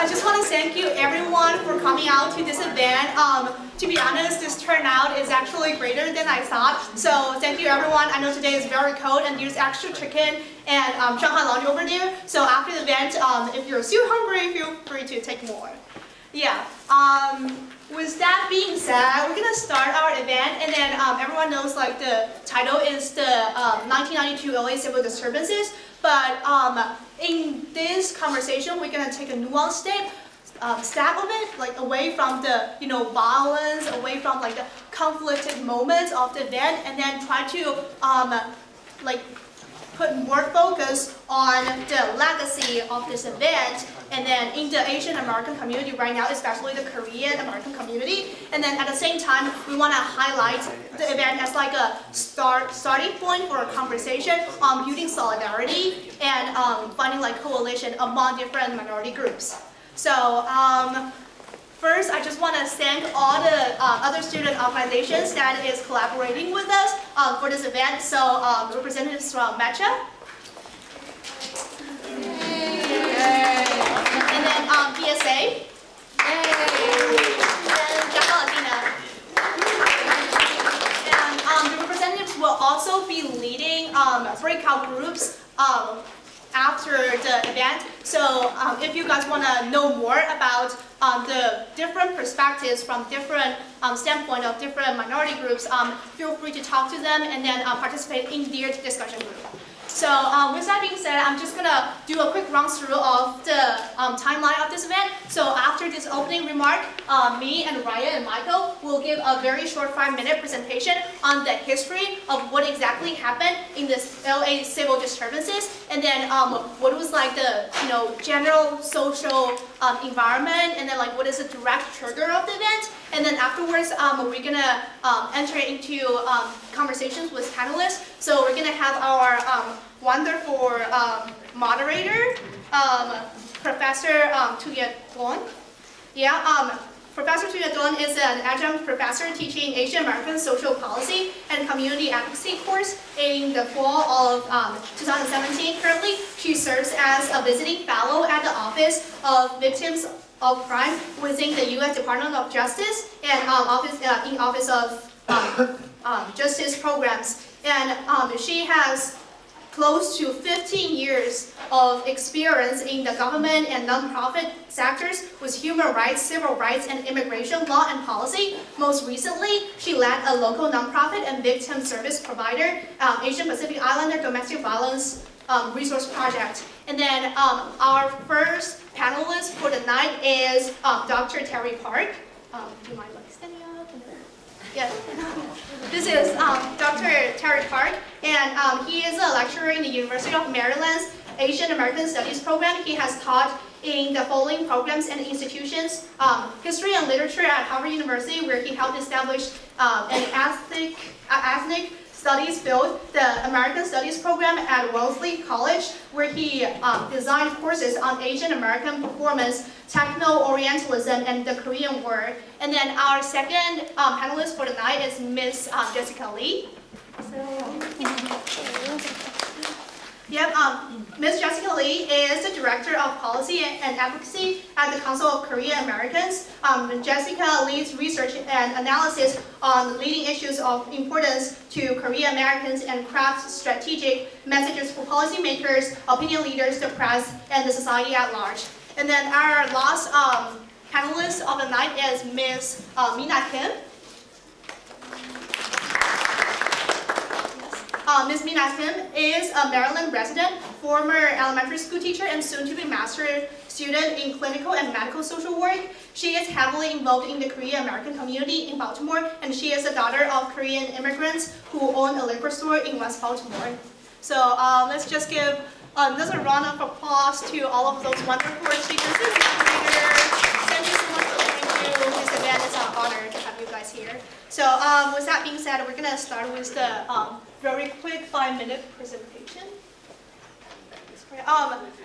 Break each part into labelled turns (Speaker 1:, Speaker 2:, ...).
Speaker 1: I just want to thank you everyone for coming out to this event. To be honest, this turnout is actually greater than I thought. So thank you everyone. I know today is very cold and there's extra chicken and Shanghai lunch over there. So after the event, if you're still hungry, feel free to take more. Yeah. With that being said, we're gonna start our event, and then everyone knows like the title is the 1992 LA Civil Disturbances. But in this conversation, we're gonna take a nuanced step of it, like away from the violence, away from like the conflicted moments of the event, and then try to like put more focus on the legacy of this event, and then in the Asian American community right now, especially the Korean American community. And then at the same time, we want to highlight the event as like a starting point for a conversation on building solidarity and finding like coalition among different minority groups. So first, I just want to thank all the other student organizations that is collaborating with us for this event. So representatives from MEChA, and then PSA, and Casa Latina. And the representatives will also be leading breakout groups after the event. So if you guys want to know more about the different perspectives from different standpoint of different minority groups, feel free to talk to them and then participate in their discussion group. So with that being said, I'm just going to do a quick run through of the timeline of this event. So after this opening remark, me and Ryan and Michael will give a very short 5-minute presentation on the history of what exactly happened in this LA civil disturbances, and then what was like the general social environment, and then like what is the direct trigger of the event. And then afterwards, we're going to enter into conversations with panelists. So we're going to have our wonderful moderator, Professor Tuya-Don. Yeah, Professor Tuya-Don is an adjunct professor teaching Asian American social policy and community advocacy course in the fall of 2017. Currently, she serves as a visiting fellow at the Office of Victims of Crime within the U.S. Department of Justice and in Office of Justice Programs. And she has close to 15 years of experience in the government and nonprofit sectors with human rights, civil rights, and immigration law and policy. Most recently, she led a local nonprofit and victim service provider, Asian Pacific Islander Domestic Violence Resource Project. And then our first panelist for the night is Dr. Terry Park. Do you mind like standing up? Yes. This is Dr. Terry Park, and he is a lecturer in the University of Maryland's Asian American Studies program. He has taught in the following programs and institutions: history and literature at Harvard University, where he helped establish an ethnic studies field, the American Studies program at Wellesley College, where he designed courses on Asian American performance, techno-orientalism, and the Korean War. And then our second panelist for the night is Ms. Jessica Lee. Ms. Jessica Lee is the Director of Policy and Advocacy at the Council of Korean Americans. Jessica leads research and analysis on leading issues of importance to Korean Americans and crafts strategic messages for policymakers, opinion leaders, the press, and the society at large. And then our last panelist of the night is Ms. Mina Kim. Ms. Mina Kim is a Maryland resident, former elementary school teacher, and soon-to-be master student in clinical and medical social work. She is heavily involved in the Korean American community in Baltimore, and she is the daughter of Korean immigrants who own a liquor store in West Baltimore. So let's just give another round of applause to all of those wonderful speakers and moderators. Thank you so much for coming to this event. It's an honor to have you guys here. So with that being said, we're going to start with the very quick 5-minute presentation.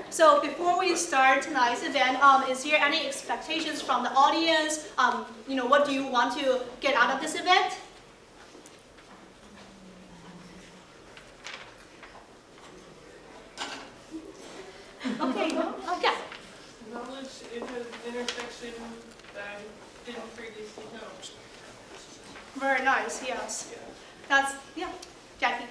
Speaker 1: So before we start tonight's event, is there any expectations from the audience? What do you want to get out of this event? Okay, okay.
Speaker 2: Knowledge was in an intersection that I didn't previously know.
Speaker 1: Very nice, yes.
Speaker 2: Yeah.
Speaker 1: That's, yeah, Jackie.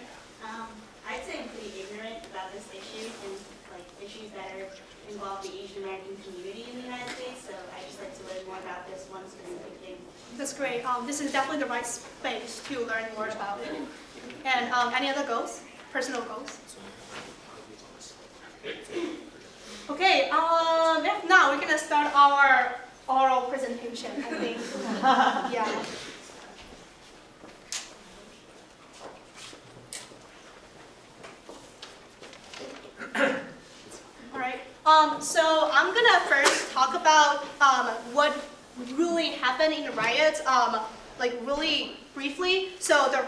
Speaker 3: I'd say I'm pretty ignorant about this issue and like issues that are involve the Asian American community in the United States. So I just like to learn more about this one specific thing.
Speaker 1: That's great. This is definitely the right space to learn more about it. And any other goals? Personal goals? Okay, now we're gonna start our oral presentation, I think. Yeah. All right. So I'm gonna first talk about what really happened in the riots, like really briefly. So the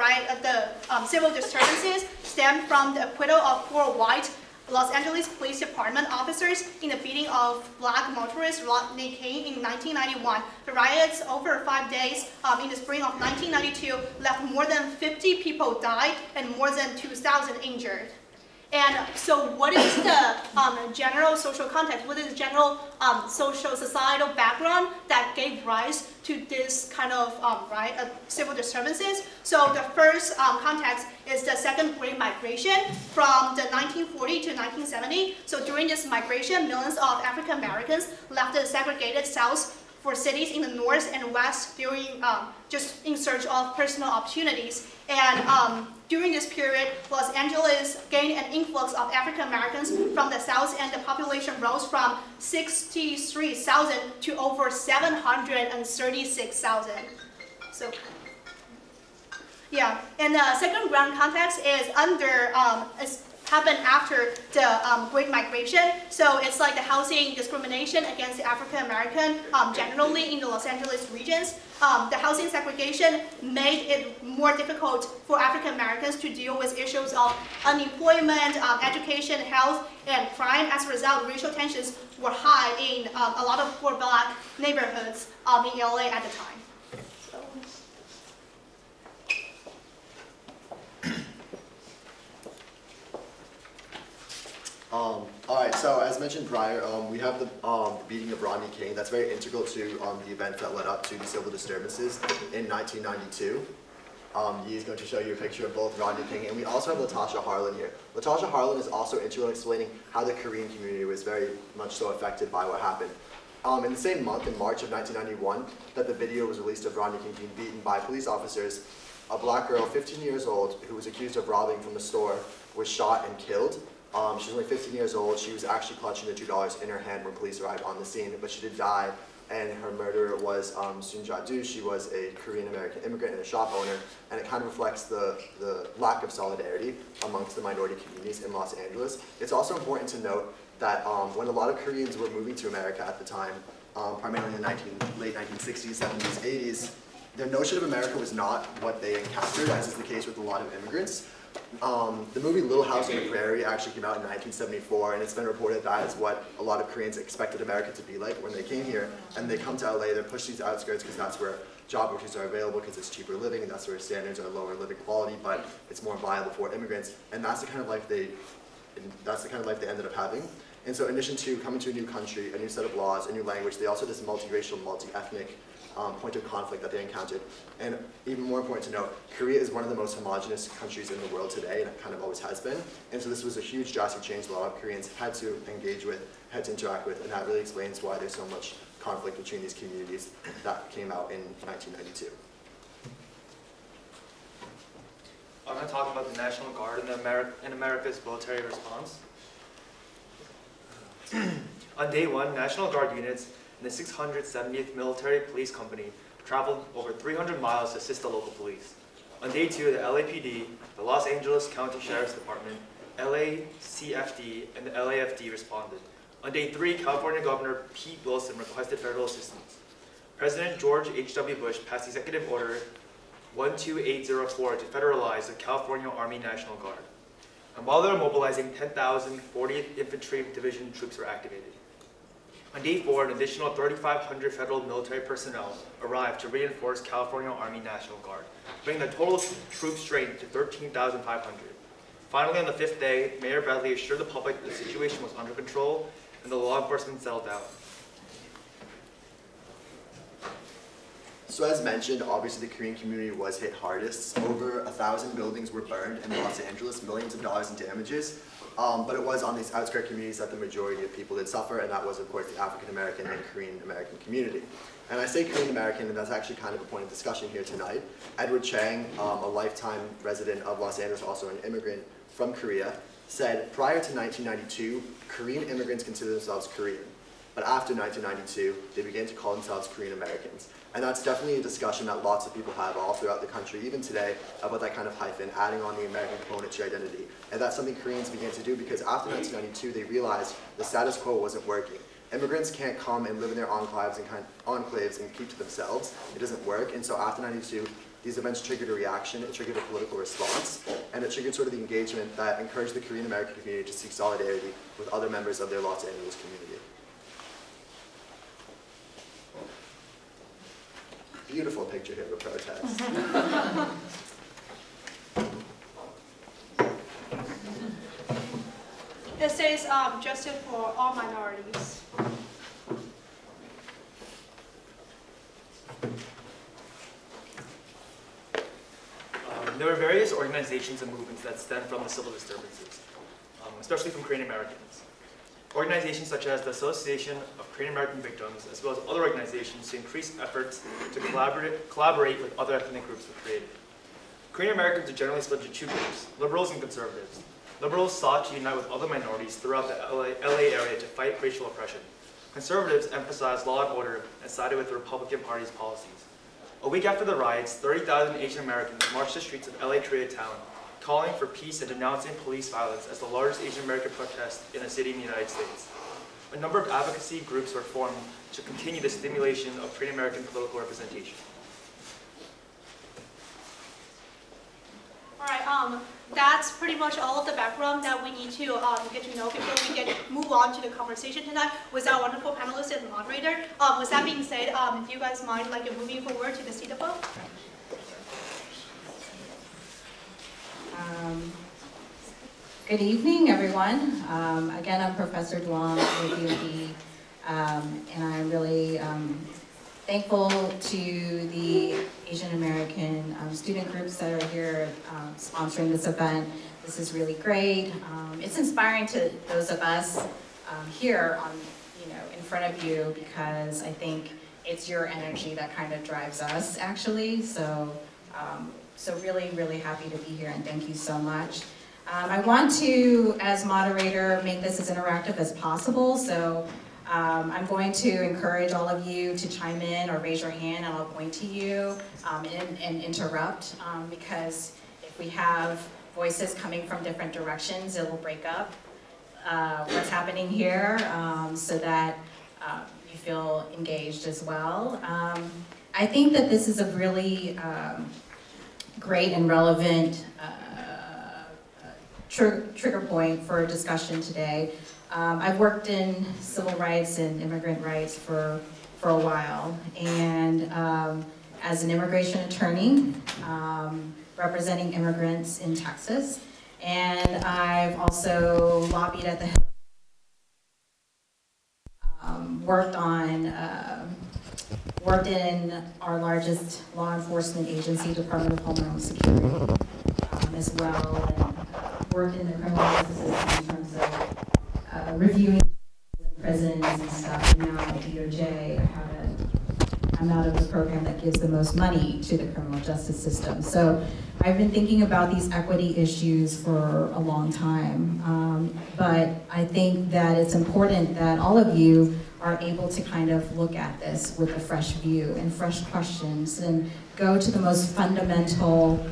Speaker 1: civil disturbances stemmed from the acquittal of 4 white Los Angeles Police Department officers in the beating of black motorist Rodney King in 1991. The riots over 5 days in the spring of 1992 left more than 50 people died and more than 2,000 injured. And so what is the general social context? What is the general social societal background that gave rise to this kind of civil disturbances? So the first context is the Second Great Migration from the 1940 to 1970. So during this migration, millions of African Americans left the segregated South for cities in the North and West during just in search of personal opportunities. And during this period, Los Angeles gained an influx of African Americans from the South, and the population rose from 63,000 to over 736,000. So, yeah. And the second ground context is happened after the Great Migration. So it's like the housing discrimination against the African American generally in the Los Angeles regions. The housing segregation made it more difficult for African Americans to deal with issues of unemployment, education, health, and crime. As a result, racial tensions were high in a lot of poor black neighborhoods in LA at the time.
Speaker 4: Alright, so as mentioned prior, we have the beating of Rodney King. That's very integral to the events that led up to the civil disturbances in 1992. He's going to show you a picture of both Rodney King, and we also have Latasha Harlan here. Latasha Harlan is also integral in explaining how the Korean community was very much so affected by what happened. In the same month, in March of 1991, that the video was released of Rodney King being beaten by police officers, a black girl, 15 years old, who was accused of robbing from the store, was shot and killed. She was only 15 years old. She was actually clutching the $2 in her hand when police arrived on the scene, but she did die. And her murderer was Soon Ja-doo. She was a Korean-American immigrant and a shop owner, and it kind of reflects the lack of solidarity amongst the minority communities in Los Angeles. It's also important to note that when a lot of Koreans were moving to America at the time, primarily in the late 1960s, 70s, 80s, their notion of America was not what they encountered, as is the case with a lot of immigrants. The movie Little House on the Prairie actually came out in 1974, and it's been reported that is what a lot of Koreans expected America to be like when they came here. And they come to LA, they're pushed these outskirts because that's where job opportunities are available, because it's cheaper living, and that's where standards are lower living quality, but it's more viable for immigrants. And that's the kind of life they ended up having. And so in addition to coming to a new country, a new set of laws, a new language, they also had this multiracial, multi-ethnic point of conflict that they encountered. And even more important to note, Korea is one of the most homogenous countries in the world today, and it kind of always has been. And so this was a huge drastic change that a lot of Koreans had to engage with, had to interact with, and that really explains why there's so much conflict between these communities that came out in 1992.
Speaker 5: I'm going to talk about the National Guard and America's military response. On day one, National Guard units in the 670th Military Police Company traveled over 300 miles to assist the local police. On day two, the LAPD, the Los Angeles County Sheriff's Department, LACFD, and the LAFD responded. On day three, California Governor Pete Wilson requested federal assistance. President George H.W. Bush passed Executive Order 12804 to federalize the California Army National Guard. And while they were mobilizing, 10,000 40th Infantry Division troops were activated. On day four, an additional 3,500 federal military personnel arrived to reinforce California Army National Guard, bringing the total troop strength to 13,500. Finally, on the fifth day, Mayor Bradley assured the public that the situation was under control and the law enforcement settled down.
Speaker 4: So as mentioned, obviously the Korean community was hit hardest. Over 1,000 buildings were burned in Los Angeles, millions of dollars in damages. But it was on these outskirt communities that the majority of people did suffer, and that was, of course, the African American and Korean American community. And I say Korean American, and that's actually kind of a point of discussion here tonight. Edward Chang, a lifetime resident of Los Angeles, also an immigrant from Korea, said prior to 1992, Korean immigrants considered themselves Korean. But after 1992, they began to call themselves Korean Americans. And that's definitely a discussion that lots of people have all throughout the country, even today, about that kind of hyphen, adding on the American component to your identity. And that's something Koreans began to do because after 1992, they realized the status quo wasn't working. Immigrants can't come and live in their enclaves and keep to themselves. It doesn't work. And so after 92, these events triggered a reaction, it triggered a political response, and it triggered sort of the engagement that encouraged the Korean American community to seek solidarity with other members of their Los Angeles community. Beautiful picture here of a protest.
Speaker 1: It says justice for all minorities.
Speaker 5: There were various organizations and movements that stemmed from the civil disturbances, especially from Korean Americans. Organizations such as the Association of Korean American Victims, as well as other organizations to increase efforts to collaborate with other ethnic groups were created. Korean Americans are generally split into two groups, liberals and conservatives. Liberals sought to unite with other minorities throughout the LA area to fight racial oppression. Conservatives emphasized law and order and sided with the Republican Party's policies. A week after the riots, 30,000 Asian Americans marched the streets of LA Koreatown, calling for peace and denouncing police violence as the largest Asian American protest in a city in the United States. A number of advocacy groups were formed to continue the stimulation of Korean American political representation.
Speaker 1: All right, that's pretty much all of the background that we need to get to know before we move on to the conversation tonight with our wonderful panelist and moderator. With that being said, do you guys mind moving forward to the seat of vote?
Speaker 6: Good evening, everyone. Again, I'm Professor Duong with UP, and I'm really thankful to the Asian American student groups that are here sponsoring this event. This is really great. It's inspiring to those of us here on, in front of you, because I think it's your energy that kind of drives us, actually. So really, really happy to be here, and thank you so much. I want to, as moderator, make this as interactive as possible. So I'm going to encourage all of you to chime in or raise your hand, and I'll point to you and interrupt, because if we have voices coming from different directions, it will break up what's happening here, so that you feel engaged as well. I think that this is a really great and relevant trigger point for discussion today. I've worked in civil rights and immigrant rights for a while, and as an immigration attorney, representing immigrants in Texas, and I've also lobbied at the Hill, worked in our largest law enforcement agency, Department of Homeland Security, as well, and worked in the criminal justice system in terms of reviewing prisons and stuff. And now at DOJ, I'm out of the program that gives the most money to the criminal justice system. So I've been thinking about these equity issues for a long time, but I think that it's important that all of you are able to kind of look at this with a fresh view and fresh questions, and go to the most fundamental,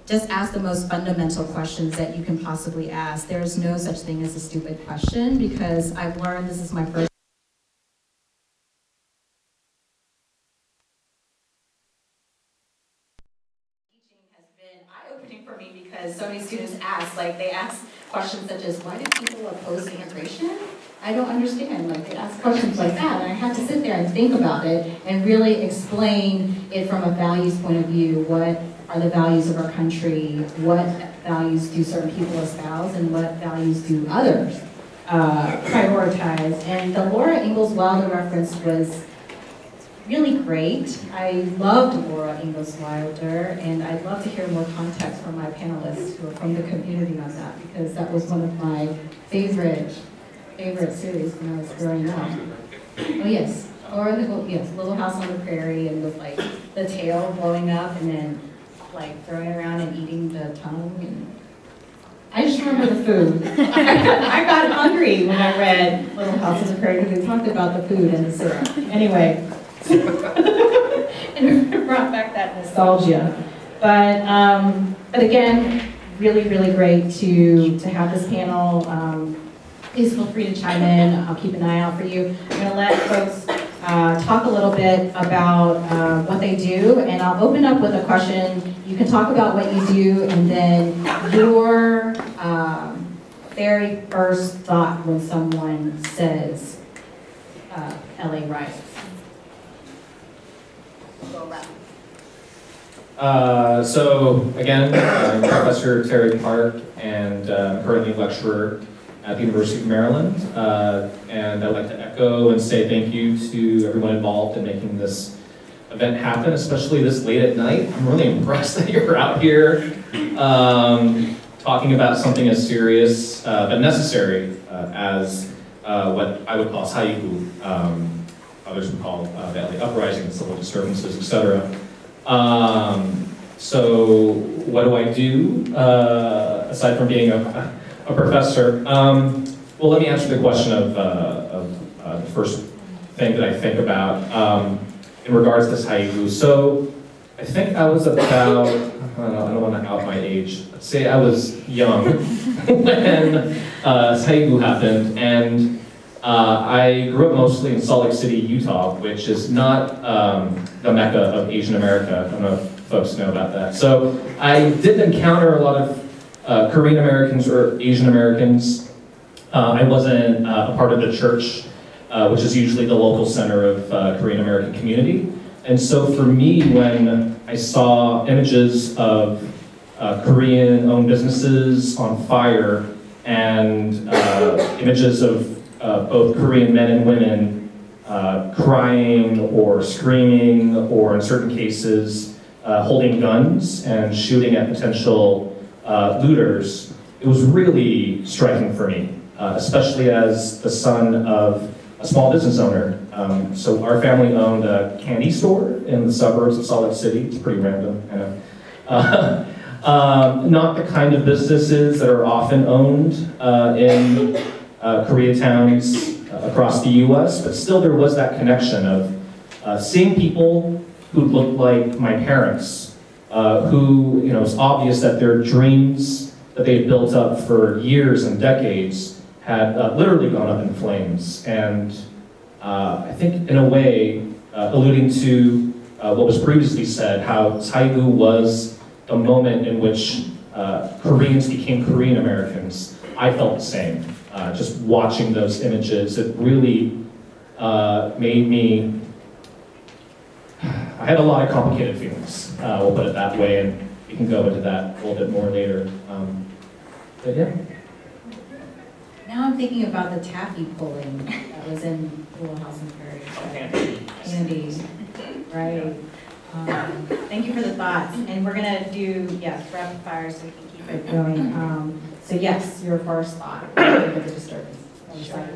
Speaker 6: just ask the most fundamental questions that you can possibly ask. There's no such thing as a stupid question, because I've learned, this is my first teaching, has been eye-opening for me, because so many students ask, they ask questions such as, why do people oppose integration? I don't understand. They ask questions like that, and I had to sit there and think about it and really explain it from a values point of view. What are the values of our country? What values do certain people espouse, and what values do others prioritize? And the Laura Ingalls Wilder reference was really great. I loved Laura Ingalls Wilder, and I'd love to hear more context from my panelists who are from the community on that, because that was one of my favorite series when I was growing up. Oh yes, or yes, Little House on the Prairie, and with like the tail blowing up and then like throwing around and eating the tongue. And I just remember the food. I got hungry when I read Little House on the Prairie because they talked about the food and the syrup. Anyway, and it brought back that nostalgia. But again, really, really great to have this panel. Please feel free to chime in. I'll keep an eye out for you. I'm going to let folks talk a little bit about what they do, and I'll open up with a question. You can talk about what you do, and then your very first thought when someone says LA riots.
Speaker 7: So again, I'm Professor Terry Park, and currently a lecturer at the University of Maryland. And I'd like to echo and say thank you to everyone involved in making this event happen, especially this late at night. I'm really impressed that you're out here talking about something as serious but necessary as what I would call Saigu, others would call the LA uprising, the civil disturbances, etc. So what do I do aside from being a professor? Well, let me answer the question of the first thing that I think about in regards to Saigu. So I think I was about, I don't want to out my age, let's say I was young when Saigu happened, and I grew up mostly in Salt Lake City, Utah, which is not the Mecca of Asian America. I don't know if folks know about that. So I did encounter a lot of Korean Americans or Asian Americans. I wasn't a part of the church, which is usually the local center of Korean American community. And so for me, when I saw images of Korean-owned businesses on fire and images of both Korean men and women crying or screaming, or in certain cases holding guns and shooting at potential looters, it was really striking for me, especially as the son of a small business owner. So our family owned a candy store in the suburbs of Salt Lake City. It's pretty random, I know. Not the kind of businesses that are often owned in Koreatowns across the US, but still there was that connection of seeing people who looked like my parents, who, you know, it's obvious that their dreams that they had built up for years and decades had literally gone up in flames. And I think in a way, alluding to what was previously said, how Saigu was the moment in which Koreans became Korean Americans, I felt the same. Just watching those images, it really made me, I had a lot of complicated feelings, we'll put it that way, and we can go into that a little bit more later. But yeah.
Speaker 6: Now I'm thinking about the taffy pulling that was in Little House on the Prairie. Andy, right. Thank you for the thoughts. And we're gonna do, yes, rapid fire so we can keep it going. So yes, your first thought with the disturbance.
Speaker 8: Sure.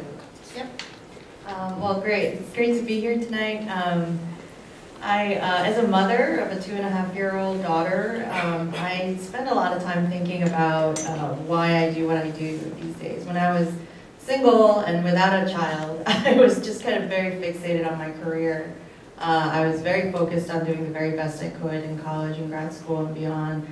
Speaker 8: Yep. Well, great. It's great to be here tonight. As a mother of a 2.5-year-old daughter, I spend a lot of time thinking about why I do what I do these days. When I was single and without a child, I was just kind of very fixated on my career. I was very focused on doing the very best I could in college and grad school and beyond.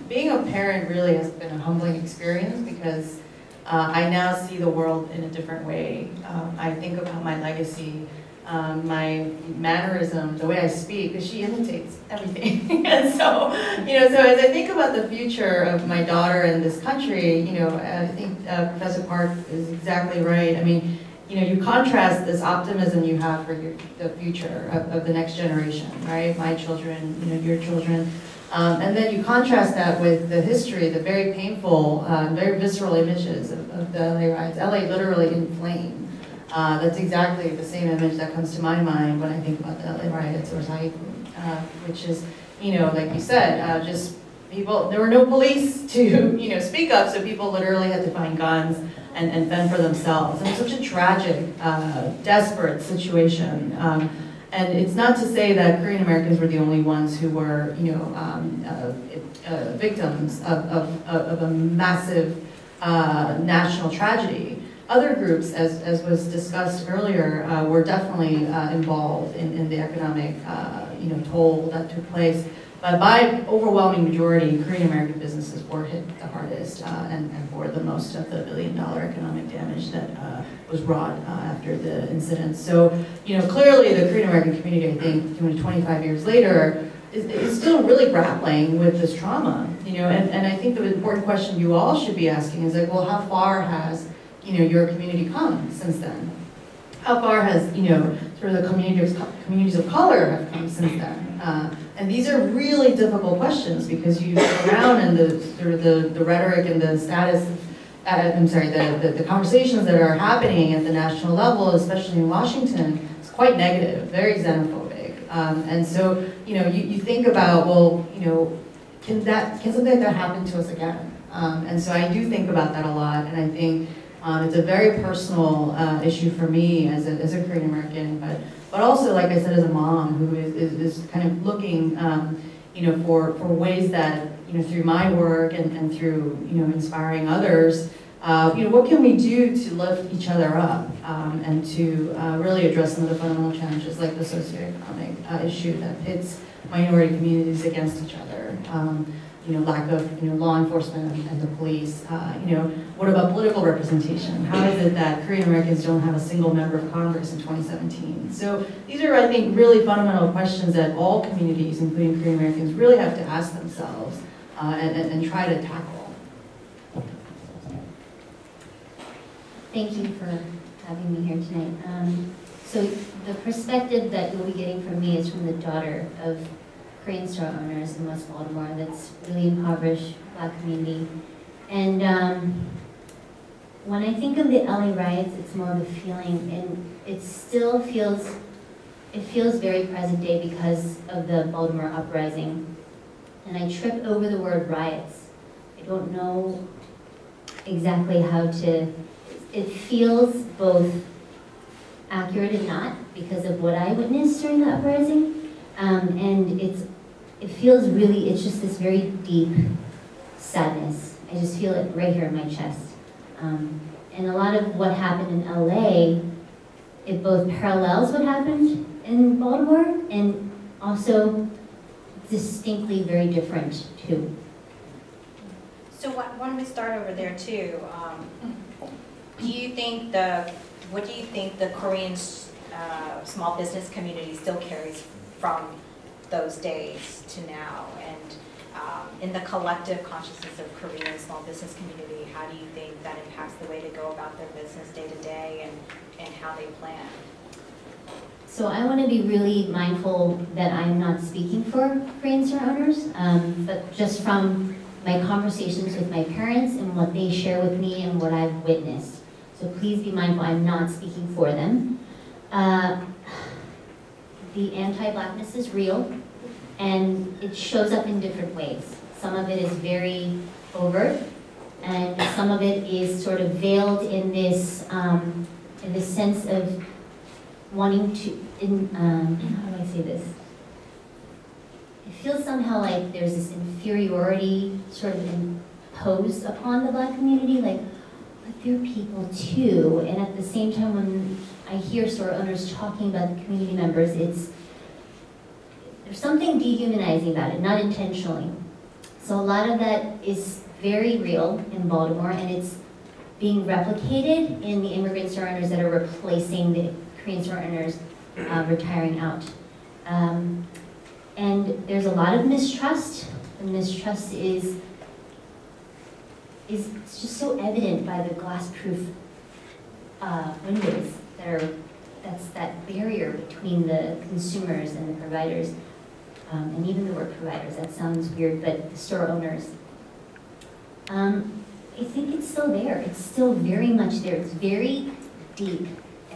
Speaker 8: Being a parent really has been a humbling experience because I now see the world in a different way. I think about my legacy, my mannerisms, the way I speak, because she imitates everything. And so, you know, so as I think about the future of my daughter and this country, you know, I think Professor Park is exactly right. I mean, you know, you contrast this optimism you have for the future of the next generation, right? My children, you know, your children. And then you contrast that with the history, the very painful, very visceral images of the LA riots. LA literally in flame. That's exactly the same image that comes to my mind when I think about the LA riots or which is, like you said, just people, there were no police to, speak up, so people literally had to find guns and fend for themselves. And it's such a tragic, desperate situation. And it's not to say that Korean Americans were the only ones who were, victims of a massive national tragedy. Other groups, as was discussed earlier, were definitely involved in the economic, toll that took place. But by overwhelming majority, Korean American businesses were hit the hardest and bore the most of the $1 billion economic damage that was wrought after the incident. So, clearly the Korean American community, I think, 25 years later, is still really grappling with this trauma. And I think the important question you all should be asking is like, well, how far has your community come since then? How far has sort of the communities of color have come since then? And these are really difficult questions because you look around and the rhetoric and the status, the conversations that are happening at the national level, especially in Washington, is quite negative, very xenophobic. And so, you think about, well, can something like that happen to us again? And so I do think about that a lot, and I think it's a very personal issue for me as a Korean American, but also, like I said, as a mom who is kind of looking, for ways that, through my work and through, inspiring others, what can we do to lift each other up and to really address some of the fundamental challenges like the socioeconomic issue that pits minority communities against each other. Lack of law enforcement and the police. What about political representation? How is it that Korean Americans don't have a single member of Congress in 2017? So these are, I think, really fundamental questions that all communities, including Korean Americans, really have to ask themselves and try to tackle.
Speaker 9: Thank you for having me here tonight. So the perspective that you'll be getting from me is from the daughter of Korean store owners in West Baltimore that's really impoverished Black community. And when I think of the LA riots, it's more of a feeling, and it still feels very present day because of the Baltimore uprising. And I trip over the word riots. I don't know exactly how to, it feels both accurate and not because of what I witnessed during the uprising. And it feels really, it's just this very deep sadness. I just feel it right here in my chest. And a lot of what happened in LA, it both parallels what happened in Baltimore and also distinctly very different too.
Speaker 10: So why don't we start over there too? What do you think the Korean small business community still carries from those days to now, and in the collective consciousness of Korean small business community, how do you think that impacts the way they go about their business day to day and how they plan?
Speaker 9: So I want to be really mindful that I'm not speaking for Korean store owners, but just from my conversations with my parents and what they share with me and what I've witnessed. So please be mindful, I'm not speaking for them. The anti-Blackness is real, and it shows up in different ways. Some of it is very overt, and some of it is sort of veiled in this sense of wanting to, how do I say this? It feels somehow like there's this inferiority sort of imposed upon the Black community, like, but they're people too. And at the same time, when I hear store owners talking about the community members, there's something dehumanizing about it, not intentionally. So a lot of that is very real in Baltimore, and it's being replicated in the immigrant store owners that are replacing the Korean store owners retiring out. And there's a lot of mistrust. The mistrust is just so evident by the glass-proof windows that's that barrier between the consumers and the providers, and even the word providers, that sounds weird, but the store owners. I think it's still there. It's still very much there. It's very deep,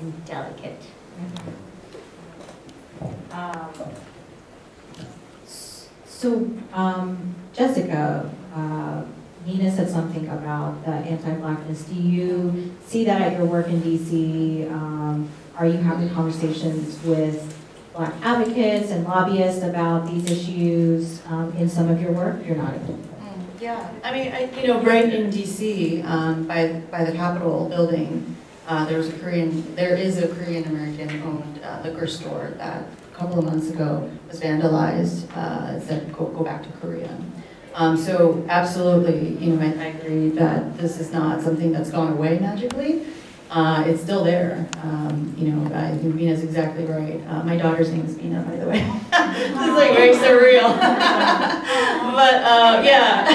Speaker 9: and delicate.
Speaker 6: So, Jessica, Nina said something about anti-Blackness. Do you see that at your work in DC? Are you having conversations with Black advocates and lobbyists about these issues in some of your work? You're not.
Speaker 8: Yeah, I mean, right in DC, by the Capitol building, there is a Korean American-owned liquor store that a couple of months ago was vandalized. It said go back to Korea. So absolutely, I agree that this is not something that's gone away magically. It's still there. I think Vina's exactly right. My daughter's name is Vina, by the way. This is like very surreal. But yeah,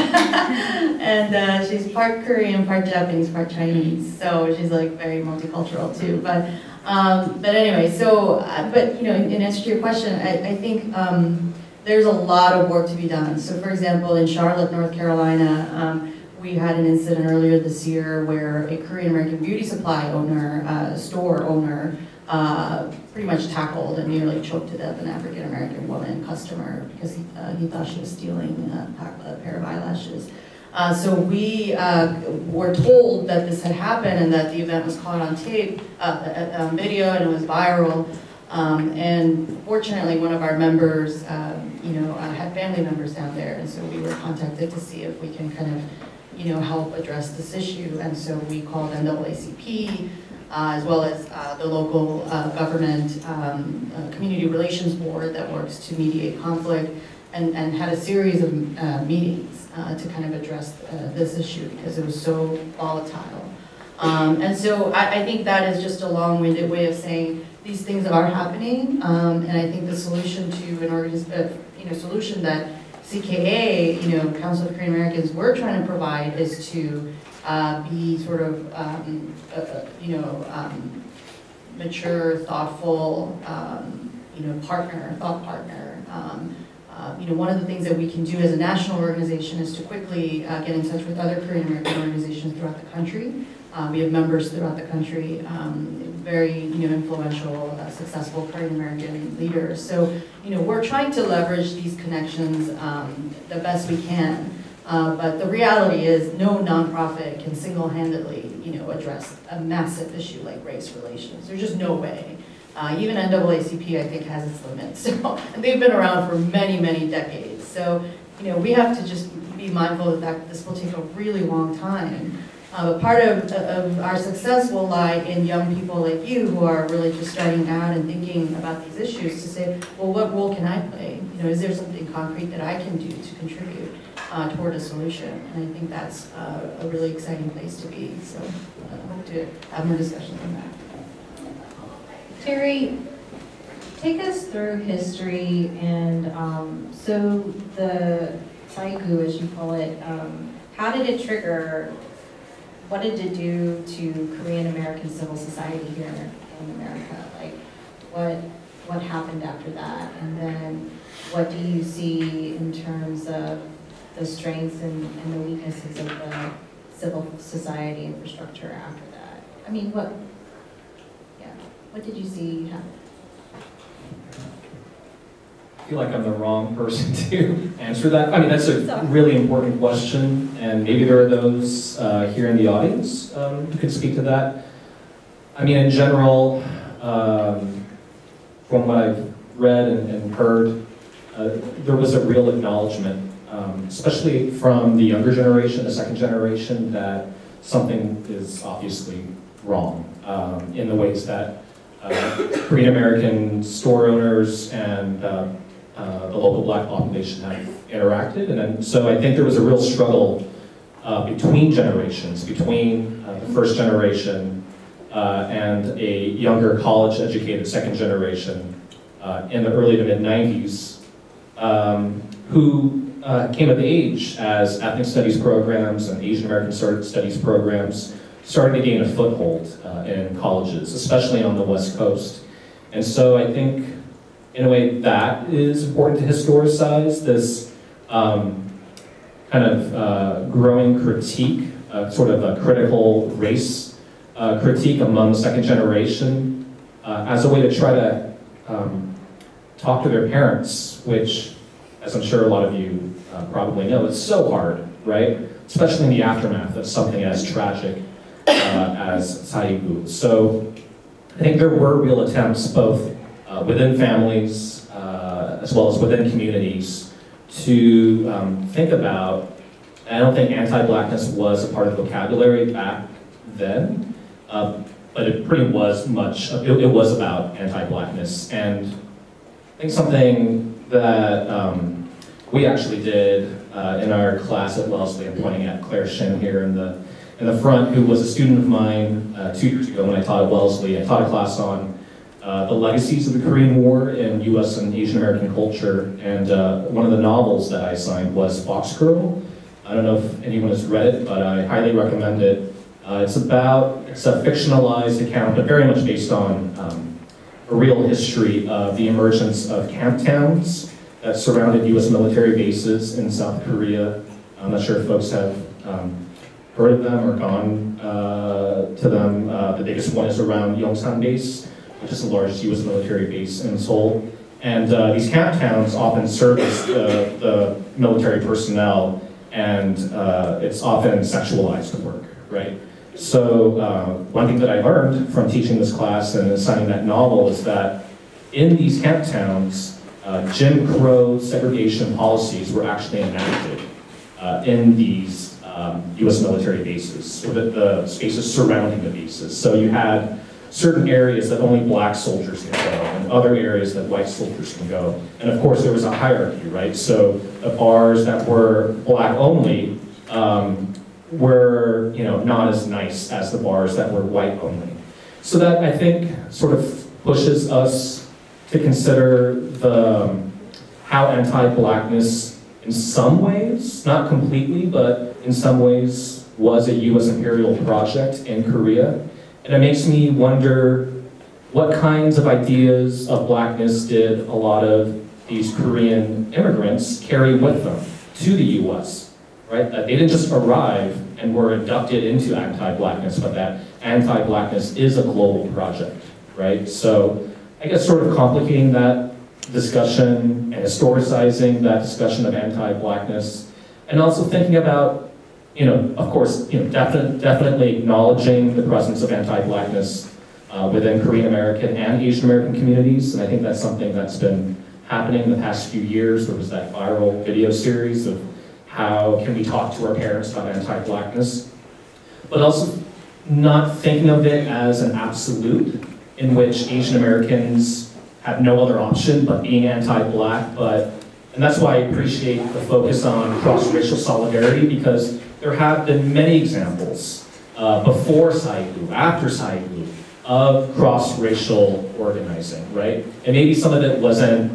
Speaker 8: and she's part Korean, part Japanese, part Chinese. So she's like very multicultural too. But anyway, so in answer to your question, I think there's a lot of work to be done. So for example, in Charlotte, North Carolina, we had an incident earlier this year where a Korean American beauty supply owner, store owner, pretty much tackled and nearly choked to death an African American woman customer because he thought she was stealing a pair of eyelashes. So we were told that this had happened and that the event was caught on tape, video, and it was viral. And fortunately, one of our members, had family members down there, and so we were contacted to see if we can kind of, help address this issue. And so we called NAACP, as well as the local government community relations board that works to mediate conflict, and had a series of meetings to kind of address this issue because it was so volatile. And so I think that is just a long-winded way of saying these things are happening, and I think the solution to an solution that CKA, Council of Korean Americans, we're trying to provide is to be sort of, mature, thoughtful, thought partner. One of the things that we can do as a national organization is to quickly get in touch with other Korean American organizations throughout the country. We have members throughout the country, very influential, successful Korean American leaders. So we're trying to leverage these connections the best we can. But the reality is no nonprofit can single-handedly address a massive issue like race relations. There's just no way. Even NAACP, I think, has its limits. So, and they've been around for many, many decades. So we have to just be mindful of the fact that this will take a really long time. But part of our success will lie in young people like you who are really just starting out and thinking about these issues to say, well, what role can I play? Is there something concrete that I can do to contribute toward a solution? And I think that's a really exciting place to be. So I hope to have more discussions on that.
Speaker 6: Terry, take us through history and so the Saigu, as you call it, how did it trigger? What did it do to Korean American civil society here in America? Like, what happened after that? And then, what do you see in terms of the strengths and the weaknesses of the civil society infrastructure after that? I mean, what did you see happen?
Speaker 7: I feel like I'm the wrong person to answer that. I mean, that's a really important question, and maybe there are those here in the audience who could speak to that. I mean, in general, from what I've read and heard, there was a real acknowledgement, especially from the younger generation, the second generation, that something is obviously wrong in the ways that Korean American store owners and the local Black population have interacted. And then, so I think there was a real struggle between generations, between the first generation and a younger college-educated second generation in the early to mid-90s who came of age as ethnic studies programs and Asian American studies programs started to gain a foothold in colleges, especially on the West Coast. And so I think, in a way, that is important to historicize, this kind of growing critique, sort of a critical race critique among second generation as a way to try to talk to their parents, which, as I'm sure a lot of you probably know, it's so hard, right? Especially in the aftermath of something as tragic as Saigu. So I think there were real attempts, both within families as well as within communities, to think about. I don't think anti-blackness was a part of the vocabulary back then, but it pretty was much. It was about anti-blackness, and I think something that we actually did in our class at Wellesley. I'm pointing at Claire Shin here in the front, who was a student of mine 2 years ago when I taught at Wellesley. I taught a class on the legacies of the Korean War in U.S. and Asian American culture, and one of the novels that I assigned was Foxgirl. I don't know if anyone has read it, but I highly recommend it. It's a fictionalized account, but very much based on a real history of the emergence of camp towns that surrounded U.S. military bases in South Korea. I'm not sure if folks have heard of them or gone to them. The biggest one is around Yongsan Base, which is the largest U.S. military base in Seoul. And these camp towns often service the military personnel, and it's often sexualized work, right? So one thing that I learned from teaching this class and assigning that novel is that in these camp towns, Jim Crow segregation policies were actually enacted in these U.S. military bases, or the spaces surrounding the bases. So you had certain areas that only black soldiers can go, and other areas that white soldiers can go. And of course, there was a hierarchy, right? So the bars that were black only were, not as nice as the bars that were white only. So that, I think, sort of pushes us to consider how anti-blackness, in some ways, not completely, but in some ways, was a U.S. imperial project in Korea. And it makes me wonder what kinds of ideas of blackness did a lot of these Korean immigrants carry with them to the U.S., right? That they didn't just arrive and were inducted into anti-blackness, but that anti-blackness is a global project, right? So I guess sort of complicating that discussion and historicizing that discussion of anti-blackness, and also thinking about, of course, definitely acknowledging the presence of anti-blackness within Korean American and Asian American communities, and I think that's something that's been happening in the past few years. There was that viral video series of how can we talk to our parents about anti-blackness, but also not thinking of it as an absolute in which Asian Americans have no other option but being anti-black. And that's why I appreciate the focus on cross-racial solidarity, because there have been many examples before Saigu, after Saigu, of cross-racial organizing, right? And maybe some of it wasn't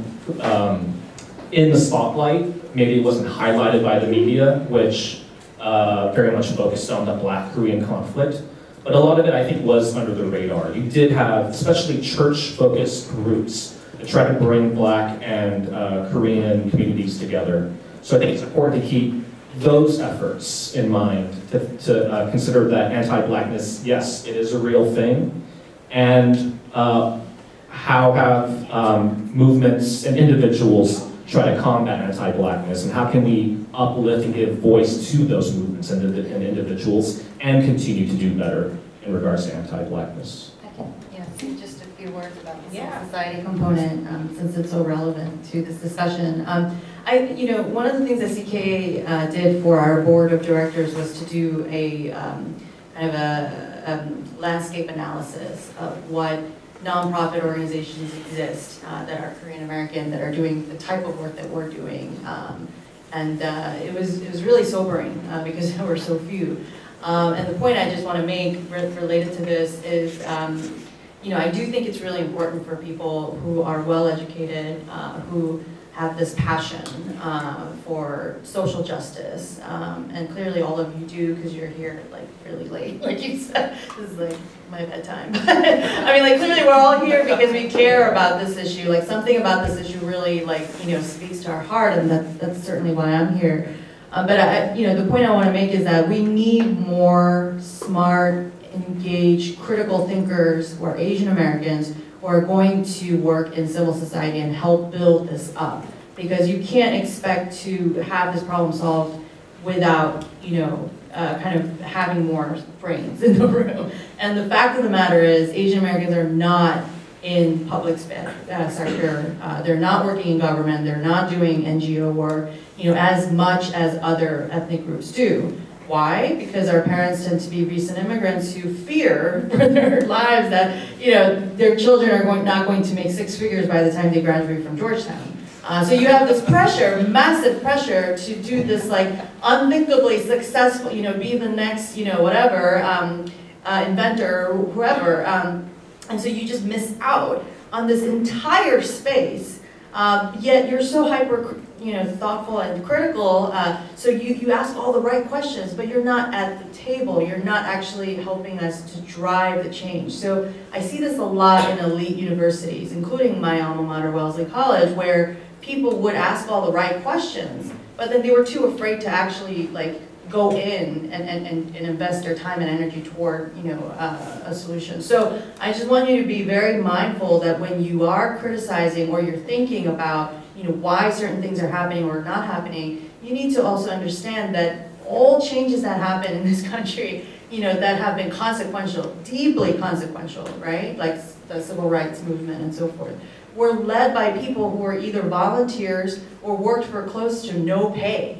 Speaker 7: in the spotlight, maybe it wasn't highlighted by the media, which very much focused on the Black Korean conflict. But a lot of it, I think, was under the radar. You did have, especially church-focused groups, that try to bring Black and Korean communities together. So I think it's important to keep those efforts in mind, to consider that anti-Blackness, yes, it is a real thing, and how have movements and individuals try to combat anti-Blackness, and how can we uplift and give voice to those movements and individuals, and continue to do better in regards to anti-Blackness.
Speaker 8: Yeah, just a few words about the civil society component, since it's so relevant to this discussion. One of the things that CK did for our board of directors was to do a kind of a landscape analysis of what nonprofit organizations exist that are Korean American, that are doing the type of work that we're doing, and it was really sobering because there were so few. And the point I just want to make related to this is, I do think it's really important for people who are well educated, who have this passion for social justice, and clearly all of you do, because you're here like really late, like you said. This is like my bedtime. I mean, like, clearly we're all here because we care about this issue. Like, something about this issue really, like, speaks to our heart, and that's certainly why I'm here. But the point I want to make is that we need more smart, engaged, critical thinkers who are Asian Americans, who are going to work in civil society and help build this up. Because you can't expect to have this problem solved without, kind of having more brains in the room. And the fact of the matter is, Asian Americans are not in public sector. They're not working in government. They're not doing NGO work, as much as other ethnic groups do. Why? Because our parents tend to be recent immigrants who fear for their lives that, their children are not going to make 6 figures by the time they graduate from Georgetown. So you have this pressure, massive pressure, to do this like unthinkably successful, be the next, whatever, inventor or whoever. And so you just miss out on this entire space. Yet you're so hyper, thoughtful and critical. So you ask all the right questions, but you're not at the table. You're not actually helping us to drive the change. So I see this a lot in elite universities, including my alma mater, Wellesley College, where people would ask all the right questions, but then they were too afraid to actually go in and invest their time and energy toward a solution. So I just want you to be very mindful that when you are criticizing or you're thinking about why certain things are happening or not happening, you need to also understand that all changes that happen in this country, that have been consequential, deeply consequential, right? Like the civil rights movement and so forth, were led by people who were either volunteers or worked for close to no pay.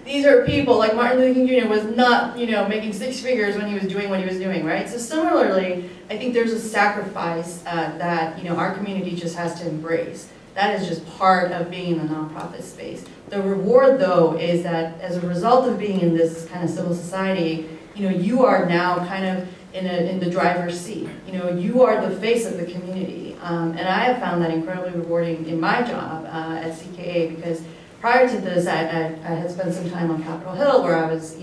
Speaker 8: These are people like Martin Luther King Jr. was not, making 6 figures when he was doing what he was doing, right? So similarly, I think there's a sacrifice that, our community just has to embrace. That is just part of being in the nonprofit space. The reward, though, is that as a result of being in this kind of civil society, you are now kind of in the driver's seat. You are the face of the community. And I have found that incredibly rewarding in my job at CKA, because prior to this, I had spent some time on Capitol Hill where I was,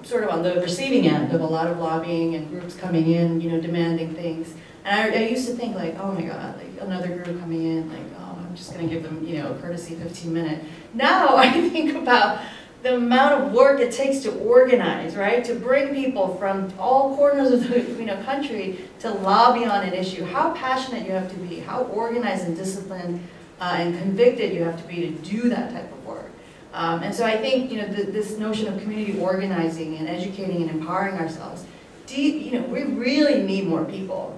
Speaker 8: sort of on the receiving end of a lot of lobbying and groups coming in, demanding things. And I used to think like, oh my God, like another group coming in, like, oh, I'm just gonna give them, a courtesy 15-minute. Now I think about the amount of work it takes to organize, right? To bring people from all corners of the country to lobby on an issue. How passionate you have to be, how organized and disciplined and convicted you have to be to do that type of work. And so I think this notion of community organizing and educating and empowering ourselves, we really need more people.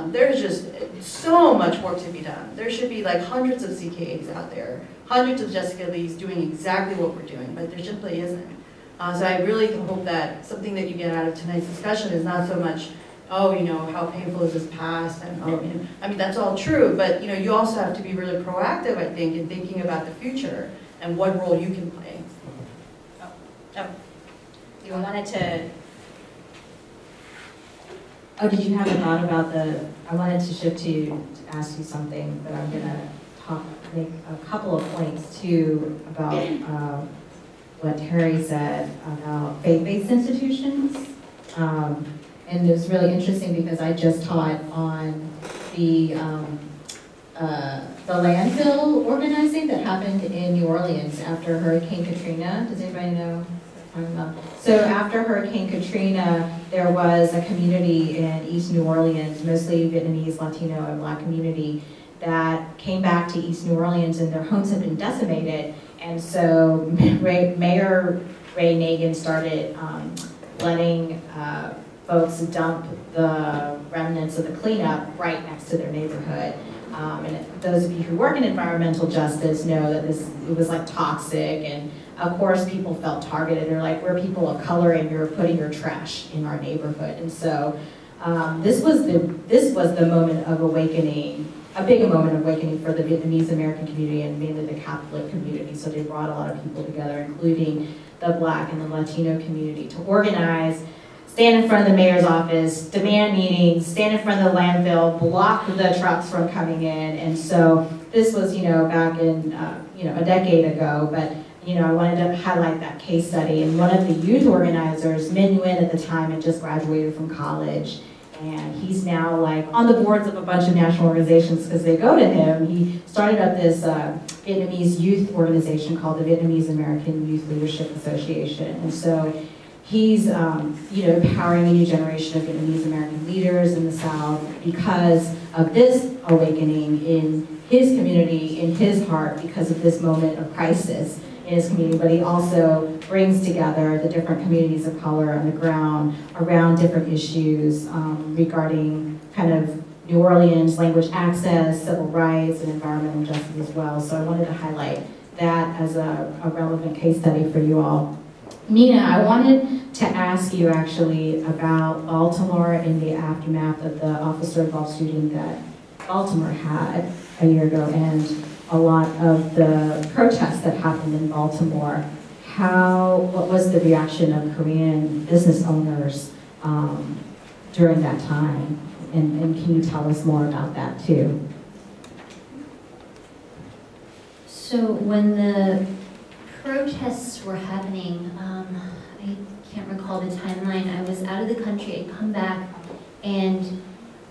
Speaker 8: There's just so much work to be done. There should be like hundreds of CKAs out there, hundreds of Jessica Lees doing exactly what we're doing, but there simply isn't. So I really hope that something that you get out of tonight's discussion is not so much, oh, how painful is this past, and oh, I mean, that's all true, but you also have to be really proactive, I think, in thinking about the future and what role you can play.
Speaker 10: You wanted to.
Speaker 6: Oh, did you have a thought about I wanted to shift to ask you something, but I'm gonna make a couple of points too about what Terry said about faith-based institutions. And it was really interesting because I just taught on the landfill organizing that happened in New Orleans after Hurricane Katrina. Does anybody know? So after Hurricane Katrina, there was a community in East New Orleans, mostly Vietnamese, Latino, and Black community, that came back to East New Orleans and their homes had been decimated. And so Mayor Ray Nagin started letting folks dump the remnants of the cleanup right next to their neighborhood. And those of you who work in environmental justice know that it was like toxic, and of course people felt targeted. They're like, we're people of color and you're putting your trash in our neighborhood. And so this was the moment of awakening, a big moment of awakening for the Vietnamese American community and mainly the Catholic community. So they brought a lot of people together, including the Black and the Latino community, to organize, stand in front of the mayor's office, demand meetings, stand in front of the landfill, block the trucks from coming in. And so this was, back in, a decade ago, but, I wanted to highlight that case study. And one of the youth organizers, Minh Nguyen at the time, had just graduated from college. And he's now like on the boards of a bunch of national organizations because they go to him. He started up this Vietnamese youth organization called the Vietnamese American Youth Leadership Association. And so he's empowering a new generation of Vietnamese American leaders in the South because of this awakening in his community, in his heart, because of this moment of crisis in his community. But he also brings together the different communities of color on the ground around different issues regarding kind of New Orleans language access, civil rights, and environmental justice as well. So I wanted to highlight that as a relevant case study for you all. Nina, I wanted to ask you actually about Baltimore in the aftermath of the officer-involved shooting that Baltimore had a year ago, and a lot of the protests that happened in Baltimore. What was the reaction of Korean business owners during that time? And can you tell us more about that too?
Speaker 9: So when the protests were happening, I can't recall the timeline. I was out of the country, I'd come back, and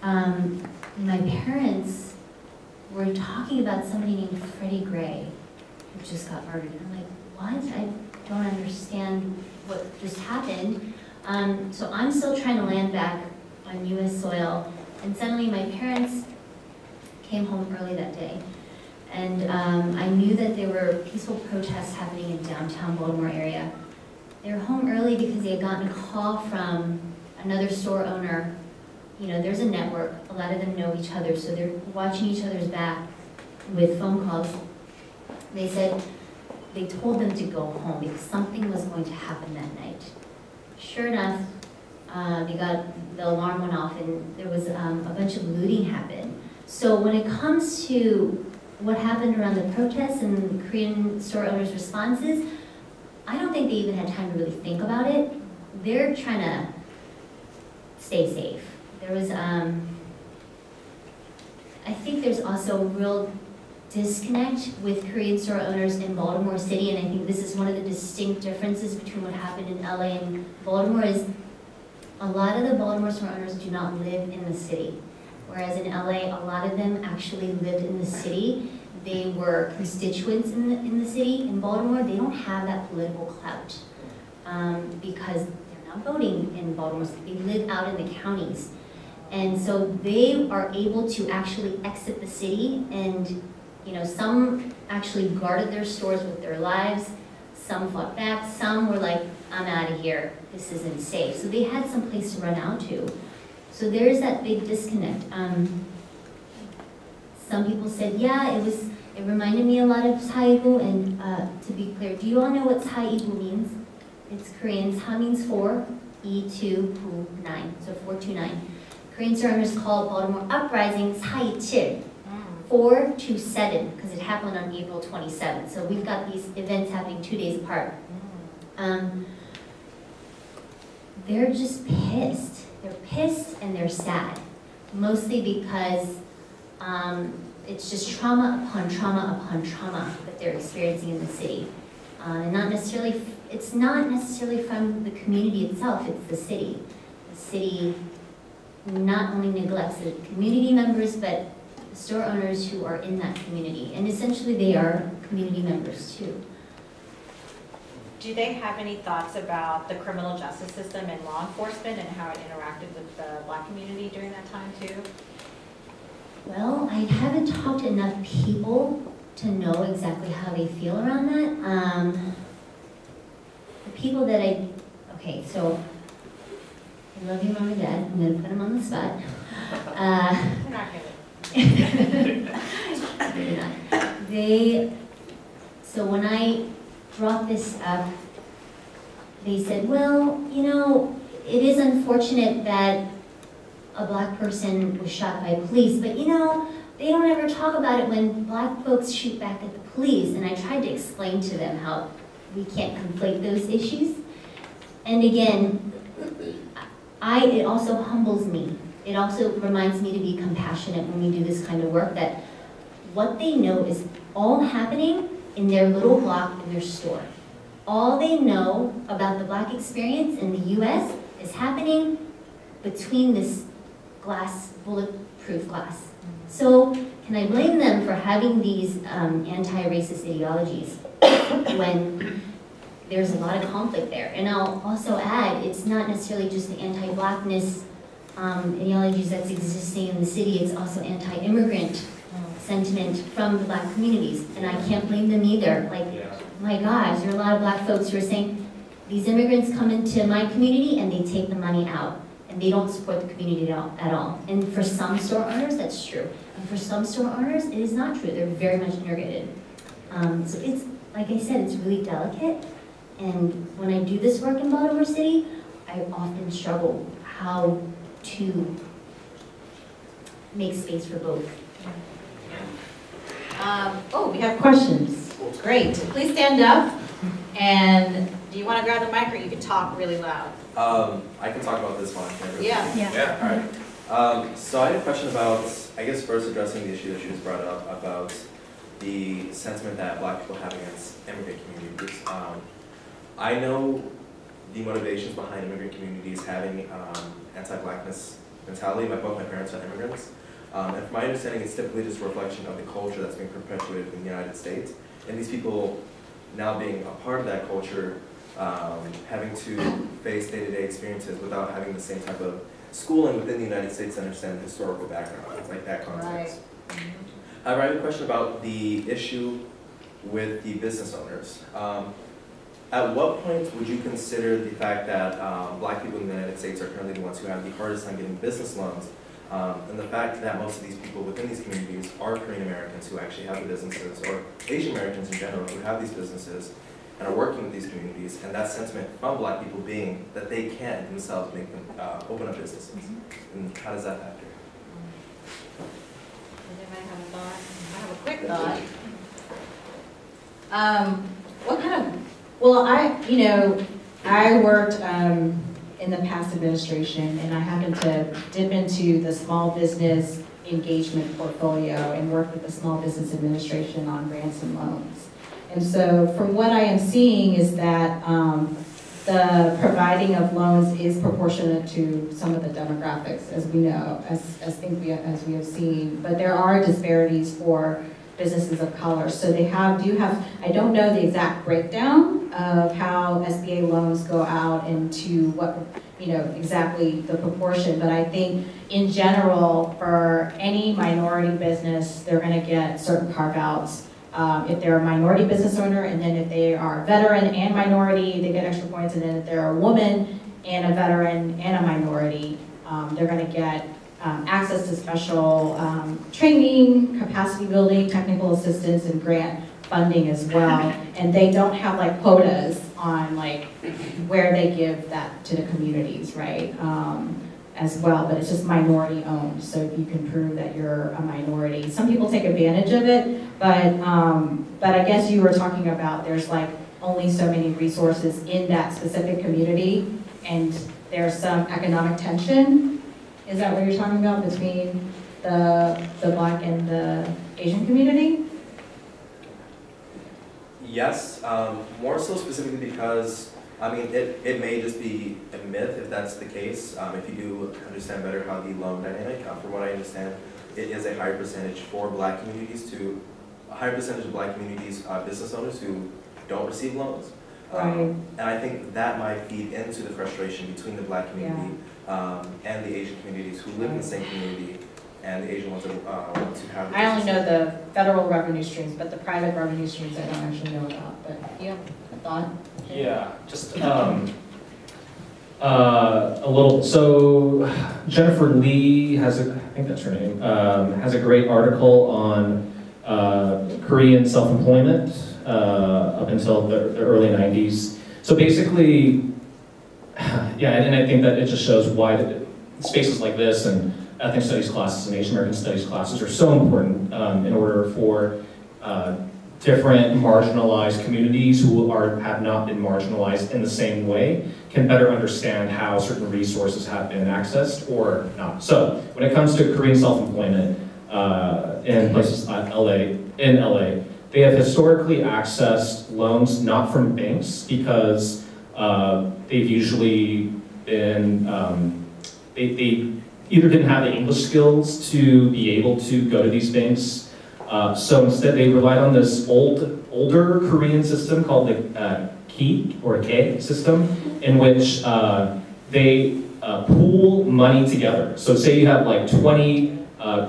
Speaker 9: my parents were talking about somebody named Freddie Gray who just got murdered. And I'm like, what? I don't understand what just happened. So I'm still trying to land back on US soil, and suddenly my parents came home early that day. And I knew that there were peaceful protests happening in downtown Baltimore area. They were home early because they had gotten a call from another store owner. You know, there's a network, a lot of them know each other, so they're watching each other's back with phone calls. They said, they told them to go home because something was going to happen that night. Sure enough, the alarm went off and there was a bunch of looting happened. So when it comes to what happened around the protests and Korean store owners' responses, I don't think they even had time to really think about it. They're trying to stay safe. There was, I think there's also a real disconnect with Korean store owners in Baltimore City, and I think this is one of the distinct differences between what happened in LA and Baltimore is a lot of the Baltimore store owners do not live in the city. Whereas in LA, a lot of them actually lived in the city. They were constituents in the city. In Baltimore, they don't have that political clout because they're not voting in Baltimore City. They live out in the counties. And so they are able to actually exit the city, and some actually guarded their stores with their lives, some fought back, some were like, I'm out of here, this isn't safe. So they had some place to run out to. So there is that big disconnect. Some people said, yeah, it reminded me a lot of Saibu, and to be clear, do you all know what Saibu means? It's Korean. Sa means 4, E2, Pu 9, so 429. Korean store owners called Baltimore Uprising Sa-2, 427, because it happened on April 27th. So we've got these events happening 2 days apart. They're just pissed. They're pissed and they're sad, mostly because it's just trauma upon trauma upon trauma that they're experiencing in the city. And it's not necessarily from the community itself, it's the city. The city not only neglects the community members, but the store owners who are in that community. And essentially they are community members too.
Speaker 10: Do they have any thoughts about the criminal justice system and law enforcement and how it interacted with the Black community during that time too?
Speaker 9: Well, I haven't talked to enough people to know exactly how they feel around that. The people that okay, so I love you, Mom and Dad. I'm going to put them on the spot.
Speaker 10: They're not going to.
Speaker 9: They're not. So when I brought this up, they said, well, it is unfortunate that a Black person was shot by police, but they don't ever talk about it when Black folks shoot back at the police. And I tried to explain to them how we can't conflate those issues. And again, it also humbles me. It also reminds me to be compassionate when we do this kind of work, that what they know is all happening in their little block in their store. All they know about the Black experience in the US is happening between this glass, bulletproof glass. So can I blame them for having these anti-racist ideologies when there's a lot of conflict there. And I'll also add, it's not necessarily just the anti-Blackness ideologies that's existing in the city, it's also anti-immigrant sentiment from the Black communities, and I can't blame them either. Like, my gosh, there are a lot of Black folks who are saying, these immigrants come into my community and they take the money out, and they don't support the community at all. And for some store owners, that's true. And for some store owners, it is not true. They're very much integrated. So it's, like I said, it's really delicate. And when I do this work in Baltimore City, I often struggle how to make space for both.
Speaker 6: Oh, we have questions. Great. Please stand up. And
Speaker 10: Do you want to grab the mic, or you can talk really loud?
Speaker 11: I can talk about this one.
Speaker 10: Yeah.
Speaker 11: Yeah. All right. So I had a question about, I guess, first addressing the issue that she just brought up about the sentiment that Black people have against immigrant communities. I know the motivations behind immigrant communities having anti-Blackness mentality. Both my parents are immigrants. And from my understanding, it's typically just a reflection of the culture that's being perpetuated in the United States. And these people, now being a part of that culture, having to face day-to-day experiences without having the same type of schooling within the United States to understand the historical background, like that context.
Speaker 10: Right.
Speaker 11: However, I have a question about the issue with the business owners. At what point would you consider the fact that Black people in the United States are currently the ones who have the hardest time getting business loans, and the fact that most of these people within these communities are Korean Americans who actually have the businesses, or Asian Americans in general who have these businesses and are working with these communities, and that sentiment from Black people being that they can't themselves make them open up businesses? And how does that factor?
Speaker 10: Does anybody have a thought? I have a quick thought.
Speaker 6: what kind of, well, I worked in the past administration, and I happened to dip into the small business engagement portfolio and work with the Small Business Administration on grants and loans. And so from what I am seeing is that the providing of loans is proportionate to some of the demographics, as we know, as we have seen. But there are disparities for businesses of color. So they do have, I don't know the exact breakdown of how SBA loans go out into what, exactly the proportion, but I think in general, for any minority business, they're gonna get certain carve-outs. If they're a minority business owner, and then if they are a veteran and minority, they get extra points, and then if they're a woman and a veteran and a minority, they're gonna get access to special training, capacity building, technical assistance, and grant funding as well. And they don't have like quotas on like where they give that to the communities, right? As well, but it's just minority owned. So if you can prove that you're a minority, some people take advantage of it, but I guess you were talking about there's like only so many resources in that specific community, and there's some economic tension. Is that what you're talking about between the Black and the Asian community?
Speaker 11: Yes, more so specifically because, I mean, it may just be a myth if that's the case. If you do understand better how the loan dynamic, from what I understand, it is a higher percentage for Black communities a higher percentage of Black communities, business owners who don't receive loans.
Speaker 6: Right.
Speaker 11: And I think that might feed into the frustration between the Black community and the Asian communities who live in the same community, and the Asian ones that want to have.
Speaker 6: I only know the federal revenue streams, but the private revenue streams I don't actually know about. But you have a thought?
Speaker 7: Yeah, just a little. So Jennifer Lee I think that's her name, has a great article on Korean self-employment up until the early 90s. So basically, yeah, and I think that it just shows why spaces like this and ethnic studies classes and Asian American studies classes are so important in order for different marginalized communities who have not been marginalized in the same way can better understand how certain resources have been accessed or not. So when it comes to Korean self-employment in places like LA, they have historically accessed loans not from banks because they've usually been, they either didn't have the English skills to be able to go to these banks, so instead they relied on this older Korean system called the K system, in which they pool money together. So say you have like 20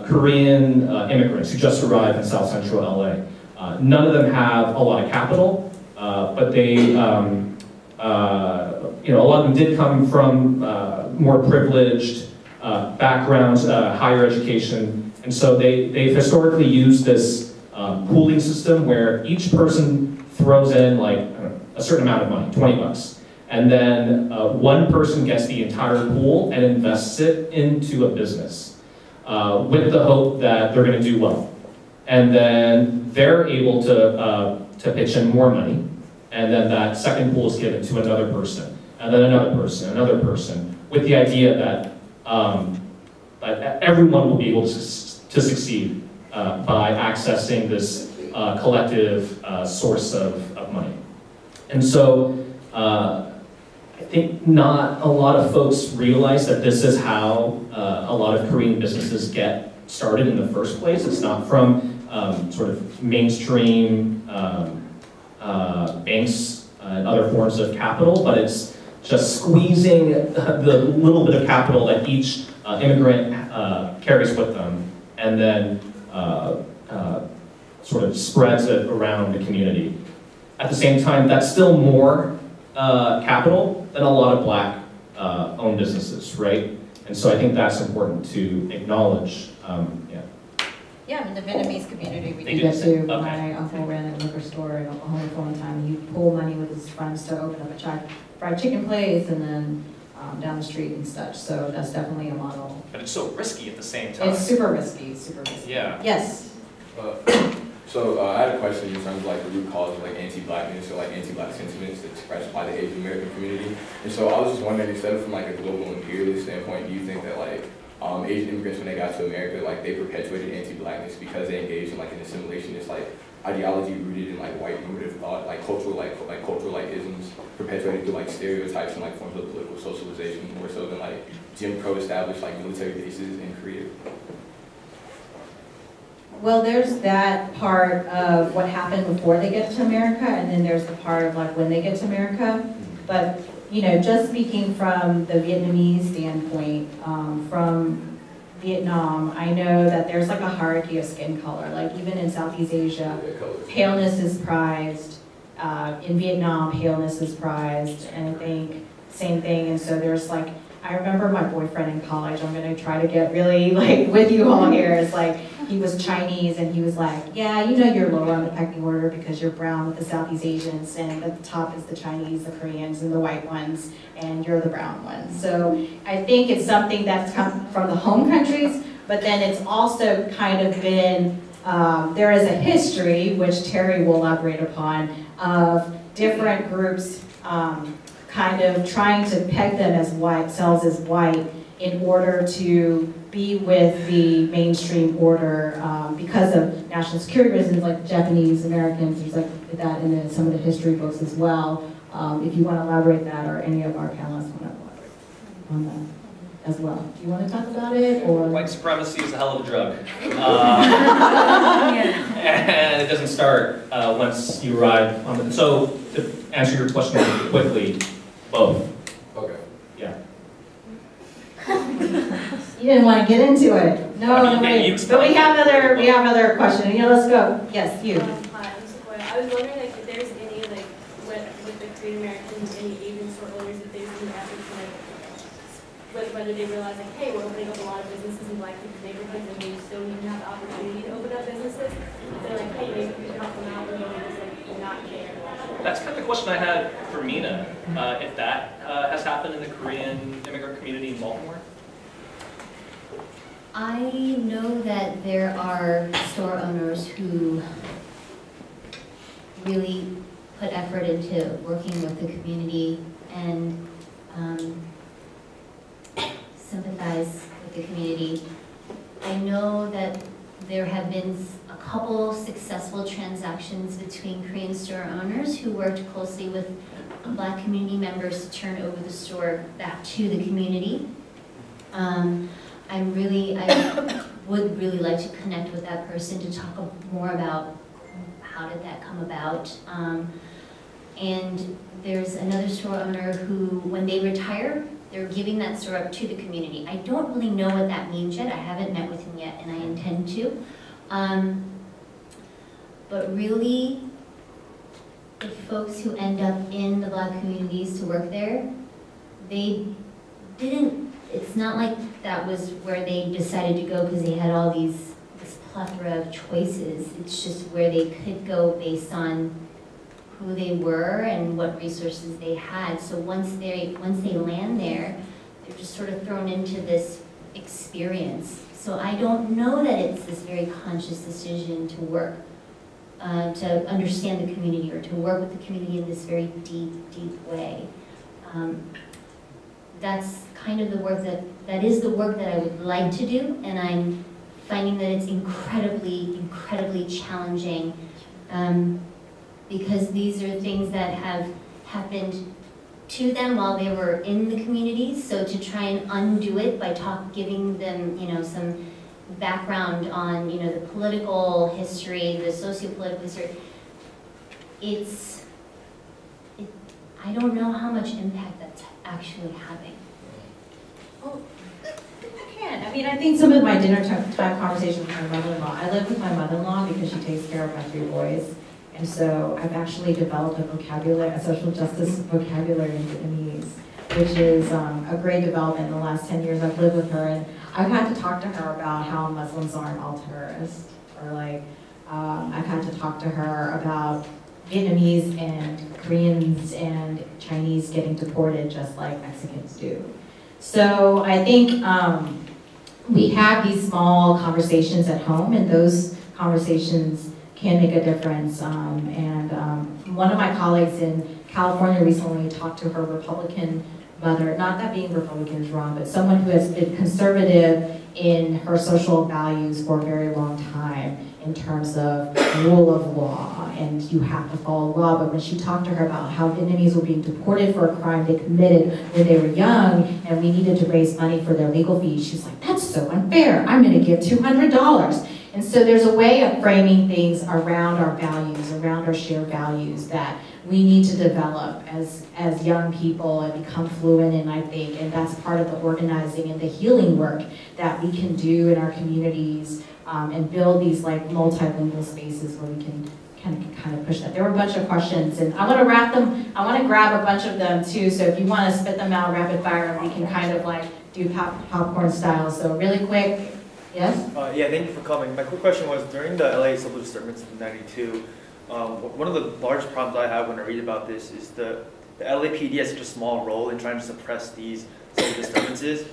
Speaker 7: Korean immigrants who just arrived in South Central LA. None of them have a lot of capital, but they, a lot of them did come from more privileged backgrounds, higher education, and so they've historically used this pooling system where each person throws in like a certain amount of money, 20 bucks, and then one person gets the entire pool and invests it into a business with the hope that they're going to do well, and then they're able to pitch in more money, and then that second pool is given to another person, and then another person, with the idea that everyone will be able to succeed by accessing this collective source of money. And so I think not a lot of folks realize that this is how a lot of Korean businesses get started in the first place. It's not from sort of mainstream banks and other forms of capital, but it's just squeezing the little bit of capital that each immigrant carries with them, and then sort of spreads it around the community. At the same time, that's still more capital than a lot of black owned businesses, right? And so I think that's important to acknowledge.
Speaker 8: Yeah, in the Vietnamese community, we
Speaker 7: They
Speaker 8: do
Speaker 7: do
Speaker 8: that
Speaker 7: the
Speaker 8: too.
Speaker 7: same? Okay.
Speaker 8: My uncle ran a liquor store in Oklahoma for one time. He'd pool money with his friends to open up a fried chicken place, and then down the street and such. So that's definitely a model.
Speaker 7: But it's so risky at the same time.
Speaker 8: It's super risky, super risky.
Speaker 7: Yeah.
Speaker 8: Yes.
Speaker 12: So I had a question in terms of like the root cause of like anti-blackness or like anti-black sentiments expressed by the Asian American community. And so I was just wondering, instead of from like a global imperialist standpoint, do you think that like Asian immigrants, when they got to America, like they perpetuated anti-blackness because they engaged in like an assimilationist like ideology rooted in like white normative thought, like cultural isms perpetuated through like stereotypes and like forms of political socialization, more so than like Jim Crow established like military bases in Korea?
Speaker 8: Well, there's that part of what happened before they get to America, and then there's the part of like when they get to America. But just speaking from the Vietnamese standpoint, from Vietnam, I know that there's like a hierarchy of skin color. Like even in Southeast Asia, paleness is prized. In Vietnam, paleness is prized, and I think same thing. And so there's like, I remember my boyfriend in college, I'm gonna try to get really like with you all here, is like, he was Chinese and he was like, yeah, you're lower on the pecking order because you're brown with the Southeast Asians, and at the top is the Chinese, the Koreans, and the white ones, and you're the brown ones. So I think it's something that's come from the home countries, but then it's also kind of been, there is a history, which Terry will elaborate upon, of different groups kind of trying to peg them as white, selves as white, in order to be with the mainstream order because of national security reasons, like Japanese Americans. There's like that in some of the history books as well. If you want to elaborate that, or any of our panelists want to elaborate on that as well. Do you want to talk about it, or?
Speaker 7: White supremacy is a hell of a drug. And it doesn't start once you arrive on the, so to answer your question quickly, both.
Speaker 12: Okay.
Speaker 7: Yeah.
Speaker 8: You didn't want to get into it. No, wait. But we have other questions. Let's go. Yes, you.
Speaker 13: Hi, I'm Sequoia. I was wondering like if there's any like with the Korean Americans, any Asian store owners, if there's any effort to like whether they realize like, hey, we're opening up a lot of businesses in black people's neighborhoods, and we still need to have the opportunity to open up businesses. They're like, hey, maybe we can help them out. We're going to just like not care.
Speaker 7: That's kind of the question I had for Mina, if that has happened in the Korean immigrant community in Baltimore.
Speaker 9: I know that there are store owners who really put effort into working with the community and sympathize with the community. I know that there have been a couple successful transactions between Korean store owners who worked closely with Black community members to turn over the store back to the community. I would really like to connect with that person to talk more about how did that come about. And there's another store owner who, when they retire, they're giving that store up to the community. I don't really know what that means yet. I haven't met with him yet, and I intend to. But really, the folks who end up in the Black communities to work there, they didn't, it's not like that was where they decided to go because they had all this plethora of choices. It's just where they could go based on who they were and what resources they had. So once they land there, they're just sort of thrown into this experience. So I don't know that it's this very conscious decision to work, to understand the community or to work with the community in this very deep, deep way. That's kind of the work that is the work that I would like to do, and I'm finding that it's incredibly, incredibly challenging because these are things that have happened to them while they were in the communities. So to try and undo it by giving them, some background on, the political history, the socio-political history, I don't know how much impact that's actually having.
Speaker 6: Oh, I can. I mean, I think some of my dinner time conversations with my mother-in-law, I live with my mother-in-law because she takes care of my 3 boys. And so I've actually developed a social justice vocabulary in Vietnamese, which is a great development in the last 10 years I've lived with her. And I've had to talk to her about how Muslims aren't all terrorists, or I've had to talk to her about Vietnamese and Koreans and Chinese getting deported just like Mexicans do. So I think we have these small conversations at home, and those conversations can make a difference. One of my colleagues in California recently talked to her Republican mother, not that being Republican is wrong, but someone who has been conservative in her social values for a very long time in terms of rule of law, and you have to follow law. But when she talked to her about how Vietnamese were being deported for a crime they committed when they were young, and we needed to raise money for their legal fees, she's like, that's so unfair, I'm gonna give $200. And so there's a way of framing things around our values, around our shared values that we need to develop as young people and become fluent in, I think, and that's part of the organizing and the healing work that we can do in our communities and build these multilingual spaces where we can kind of push that. There were a bunch of questions, and I want to wrap them, I want to grab a bunch of them too, so if you want to spit them out rapid fire, we can kind of do popcorn style. So really quick. Yes?
Speaker 5: Yeah, thank you for coming. My quick question was, during the LA civil disturbances in '92, one of the large problems I have when I read about this is the LAPD has such a small role in trying to suppress these civil disturbances.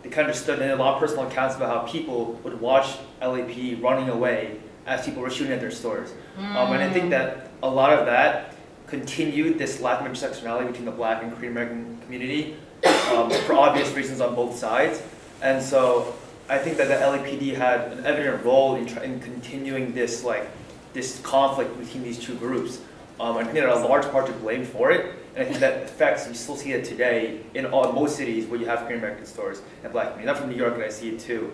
Speaker 5: They kind of stood in a lot of personal accounts about how people would watch LAPD running away as people were shooting at their stores. And I think that a lot of that continued this lack of intersectionality between the Black and Korean American community for obvious reasons on both sides. And so I think that the LAPD had an evident role in continuing this this conflict between these two groups. I think that a large part to blame for it, and I think that affects, you still see it today in most cities where you have Korean American stores and Black community. I'm from New York and I see it too.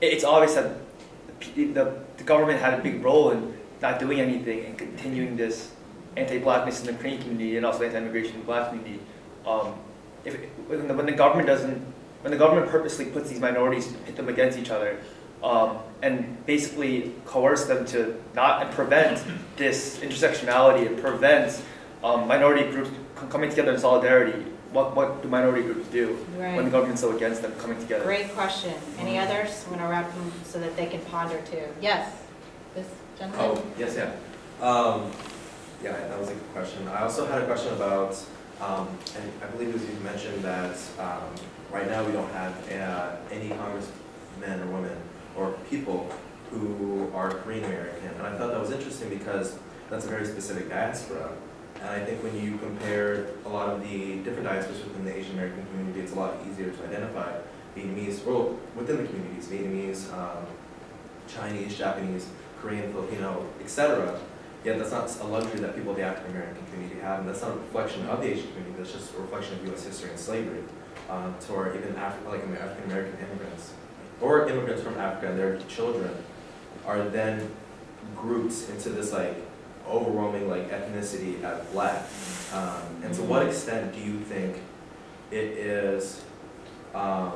Speaker 5: It's obvious that the government had a big role in not doing anything and continuing this anti-Blackness in the Korean community and also anti-immigration in the Black community. When the government purposely puts these minorities to pit them against each other, and basically coerce them to and prevent this intersectionality and prevent minority groups coming together in solidarity. What do minority groups do when the government's so against them coming together?
Speaker 10: Great question. Any others? I'm going to wrap them so that they can ponder too. Yes, this gentleman.
Speaker 11: Oh, yes, yeah. Yeah, that was a good question. I also had a question about, and I believe it was you who mentioned that right now we don't have any congressmen or women or people who are Korean American, and I thought that was interesting because that's a very specific diaspora. And I think when you compare a lot of the different diasporas within the Asian American community, it's a lot easier to identify Vietnamese, well, within the communities, Vietnamese, Chinese, Japanese, Korean, Filipino, etc. Yet that's not a luxury that people of the African American community have, and that's not a reflection of the Asian community, that's just a reflection of U.S. history and slavery, or even African American immigrants, or immigrants from Africa and their children are then grouped into this overwhelming like ethnicity as black. And to what extent do you think it is, I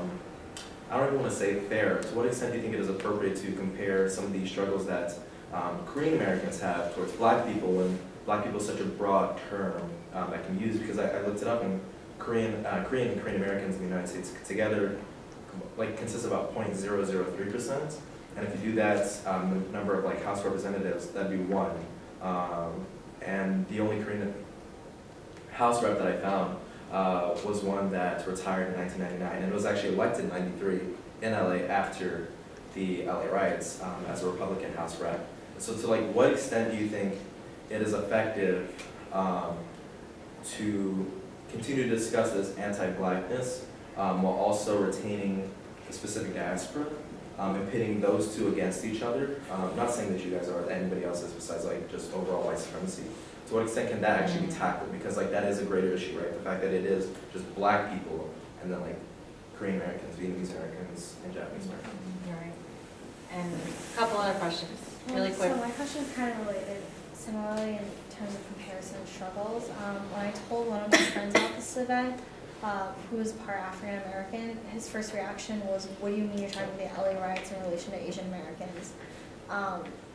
Speaker 11: don't even want to say fair, to what extent do you think it is appropriate to compare some of these struggles that Korean Americans have towards black people, when black people is such a broad term that can be used? Because I looked it up, and Korean and Korean Americans in the United States together like consist of about 0.003%. And if you do that, the number of like House representatives, that'd be 1. And the only Korean House rep that I found was one that retired in 1999, and was actually elected in 93 in LA after the LA riots as a Republican House rep. So to like what extent do you think it is effective to continue to discuss this anti-blackness while also retaining the specific diaspora and pitting those two against each other? Not saying that you guys are, anybody else is, besides like just overall white supremacy. To what extent can that actually be tackled? Because like that is a greater issue, right? The fact that it is just black people and then like Korean Americans, Vietnamese Americans, and Japanese Americans.
Speaker 10: Right. And a couple other questions, really quick.
Speaker 14: So my question is kind of related, similarly in terms of comparison of struggles. When I told one of my friends about this event, who was part African American, his first reaction was, "What do you mean you're talking about the LA riots in relation to Asian Americans?"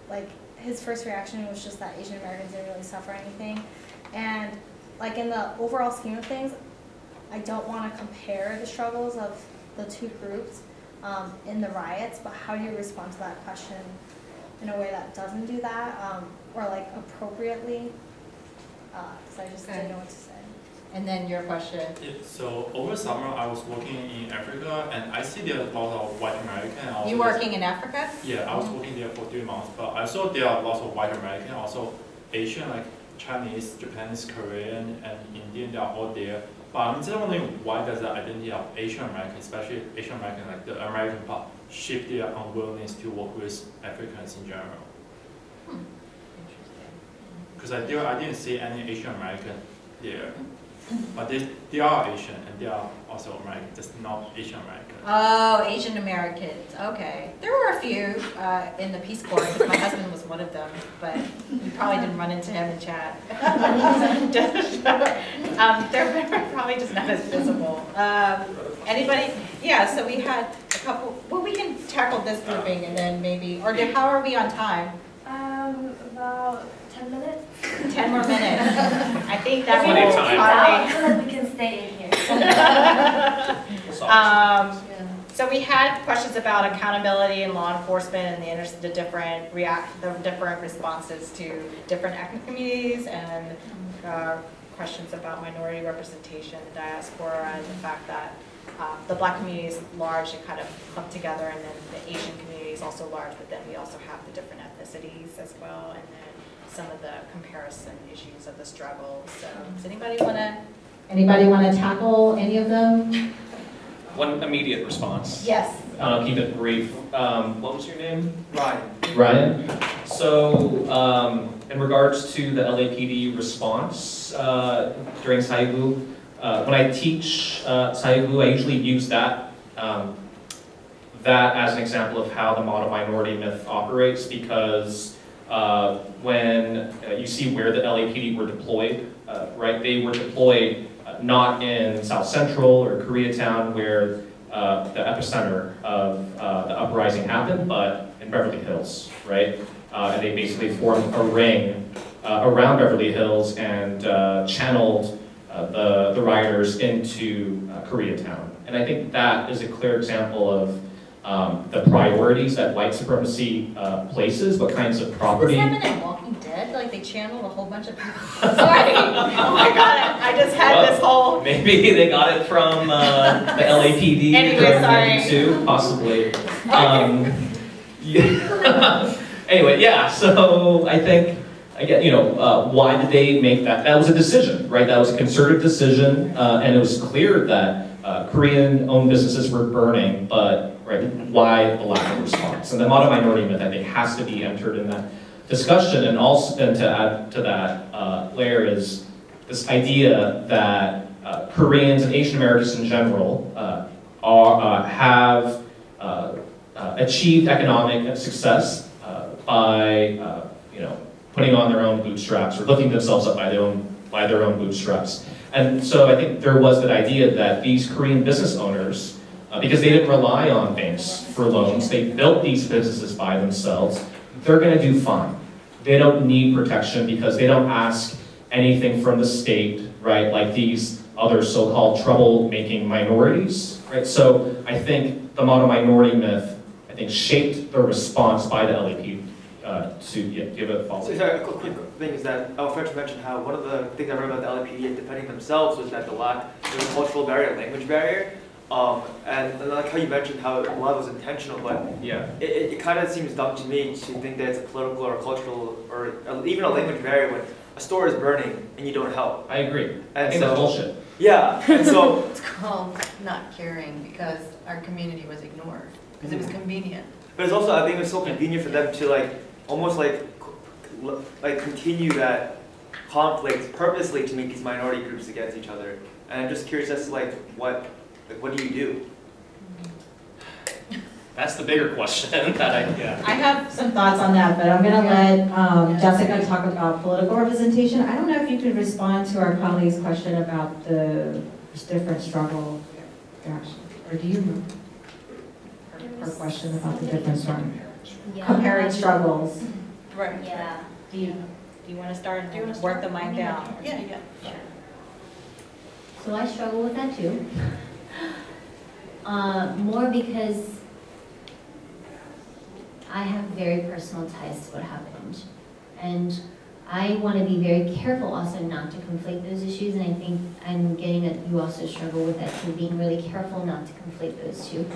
Speaker 14: Like his first reaction was just that Asian Americans didn't really suffer anything, and like in the overall scheme of things, I don't want to compare the struggles of the two groups in the riots, but how do you respond to that question in a way that doesn't do that, or like appropriately? Because I just didn't know what to say.
Speaker 6: And then your question.
Speaker 15: Yeah, so over summer I was working in Africa, and I see there are a lot of white American.
Speaker 6: You working in Africa?
Speaker 15: Yeah, I was working there for 3 months, but I saw there are lots of white American, also Asian, like Chinese, Japanese, Korean, and Indian. They are all there. But I'm just wondering, why does the identity of Asian American, especially Asian American, like the American part, shift their unwillingness to work with Africans in general? Because I didn't see any Asian American there. But they are Asian, and they are also American, just not Asian American.
Speaker 6: Oh, Asian Americans. Okay. There were a few in the Peace Corps. My husband was one of them, but you probably didn't run into him in chat. They're probably just not as visible. Anybody? Yeah, so we had a couple. Well, we can tackle this grouping and then maybe, or how are we on time?
Speaker 14: About 10 minutes.
Speaker 6: 10 more minutes. I think that
Speaker 14: will
Speaker 6: probably.
Speaker 14: so that we can stay in here.
Speaker 6: So we had questions about accountability and law enforcement and the different responses to different ethnic communities, and questions about minority representation, the diaspora, and the fact that the black community is large and kind of clumped together, and then the Asian community is also large, but then we also have the different ethnicities as well, and then some of the comparison issues of the struggle. So does anybody want to tackle any of them?
Speaker 7: One immediate response.
Speaker 6: Yes.
Speaker 7: I'll keep it brief. What was your name?
Speaker 16: Ryan.
Speaker 7: Ryan. So in regards to the LAPD response during Saigu, when I teach Saigu, I usually use that as an example of how the model minority myth operates, because when you see where the LAPD were deployed, right, they were deployed not in South Central or Koreatown, where the epicenter of the uprising happened, but in Beverly Hills, right? And they basically formed a ring around Beverly Hills and channeled the rioters into Koreatown. And I think that is a clear example of the priorities that white supremacy places, what kinds of property.
Speaker 6: Does this happen in Walking Dead? Like they channeled a whole bunch of people? Sorry. Oh my god, I just had this whole...
Speaker 7: Maybe they got it from the LAPD.
Speaker 6: Anyway, sorry.
Speaker 7: Too, possibly. Anyway, yeah, so I think, again, why did they make that? That was a decision, right? That was a concerted decision, and it was clear that Korean-owned businesses were burning, but right, why the lack of response? And the model minority myth, I think, has to be entered in that discussion. And also, and to add to that layer is this idea that Koreans and Asian Americans in general have achieved economic success by putting on their own bootstraps or lifting themselves up by their own bootstraps. And so I think there was that idea that these Korean business owners, because they didn't rely on banks for loans, they built these businesses by themselves, they're going to do fine. They don't need protection because they don't ask anything from the state, right, like these other so-called trouble-making minorities, right? So I think the model minority myth, I think, shaped the response by the LAP to give it a follow-up.
Speaker 5: So sorry, a quick thing is that French mentioned how one of the things I read about the LAPD in defending themselves was that there was a cultural barrier, language barrier, and like how you mentioned how a lot was intentional, but
Speaker 7: yeah, it
Speaker 5: kind of seems dumb to me to think that it's a political or cultural or even a language barrier when a store is burning and you don't help.
Speaker 7: I agree.
Speaker 5: And
Speaker 7: I think that's bullshit.
Speaker 5: Yeah, and so
Speaker 8: it's called not caring because our community was ignored because it was convenient.
Speaker 5: But it's also, I think it's so convenient for them to like almost like continue that conflict purposely to make these minority groups against each other. And I'm just curious as to what do you do?
Speaker 7: That's the bigger question that
Speaker 6: I have some thoughts on that, but I'm going to let Jessica talk about political representation. I don't know if you could respond to our colleague's question about the different struggle, or do you? Her question about the different struggle.
Speaker 10: Yeah.
Speaker 6: Comparing struggles.
Speaker 10: Right.
Speaker 9: Yeah.
Speaker 10: Do you want to start and work the mic down?
Speaker 8: Yeah.
Speaker 9: Sure. So I struggle with that too. More because I have very personal ties to what happened. And I want to be very careful also not to conflate those issues, and I think I'm getting that you also struggle with that too, being really careful not to conflate those two.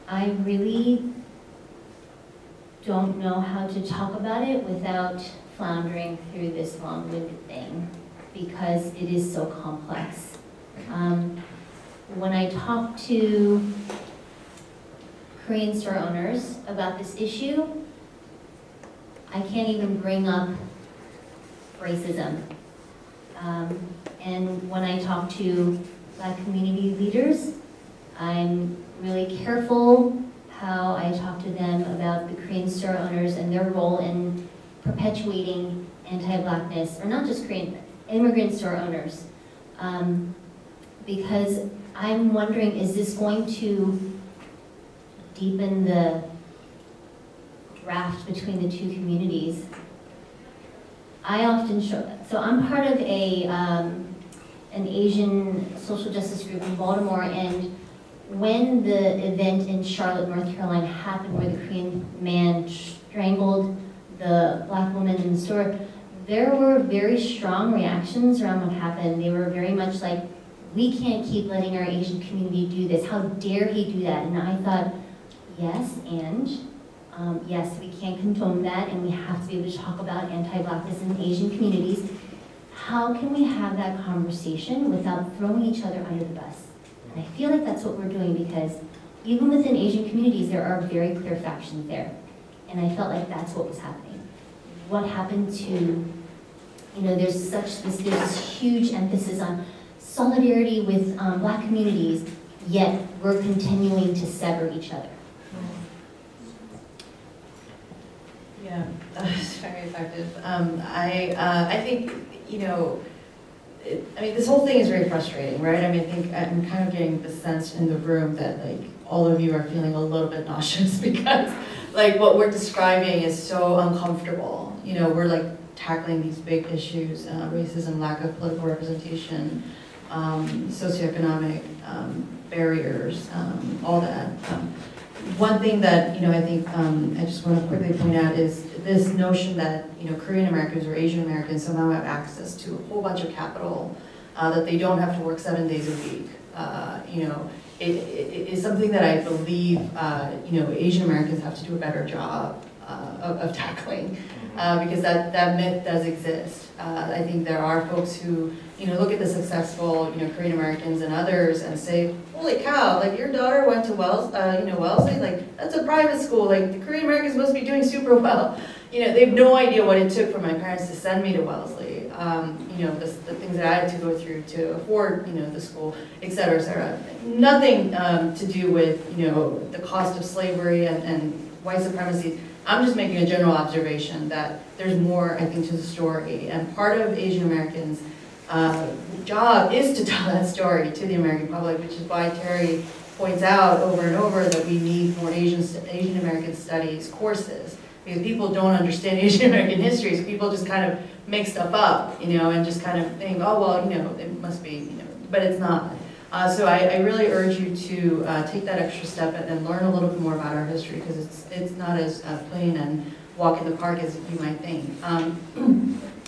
Speaker 9: I really don't know how to talk about it without floundering through this long-winded thing, because it is so complex. When I talk to Korean store owners about this issue, I can't even bring up racism. And when I talk to Black community leaders, I'm really careful how I talk to them about the Korean store owners and their role in perpetuating anti-Blackness, or not just Korean, immigrant store owners. Because I'm wondering, is this going to deepen the raft between the two communities? I often show, so I'm part of an Asian social justice group in Baltimore, and when the event in Charlotte, North Carolina happened where the Korean man strangled the Black woman in the store, there were very strong reactions around what happened. They were very much like, we can't keep letting our Asian community do this. How dare he do that? And I thought, yes, and yes, we can't condone that, and we have to be able to talk about anti-Blackness in Asian communities. How can we have that conversation without throwing each other under the bus? And I feel like that's what we're doing, because even within Asian communities, there are very clear factions there. And I felt like that's what was happening. What happened to, there's this huge emphasis on solidarity with Black communities, yet we're continuing to sever each other.
Speaker 8: Yeah, that's very effective. I think, I mean, this whole thing is very frustrating, right? I mean, I think I'm kind of getting the sense in the room that, like, all of you are feeling a little bit nauseous because, like, what we're describing is so uncomfortable. We're, like, tackling these big issues, racism, lack of political representation, socioeconomic barriers, all that. One thing that, I think I just want to quickly point out is this notion that, Korean Americans or Asian Americans somehow have access to a whole bunch of capital, that they don't have to work 7 days a week. It is something that I believe, Asian Americans have to do a better job of tackling, because that myth does exist. I think there are folks who, look at the successful, Korean Americans and others and say, holy cow, like, your daughter went to Wellesley, like, that's a private school, like, the Korean Americans must be doing super well. They have no idea what it took for my parents to send me to Wellesley, the things that I had to go through to afford, the school, et cetera, et cetera. Nothing to do with, the cost of slavery and white supremacy. I'm just making a general observation that there's more, I think, to the story. And part of Asian Americans' job is to tell that story to the American public, which is why Terry points out over and over that we need more Asian American studies courses, because people don't understand Asian American history, so people just kind of make stuff up, you know, and just kind of think, oh, well, you know, it must be, you know, but it's not. So I really urge you to take that extra step and learn a little bit more about our history, because it's not as plain and walk in the park as you might think.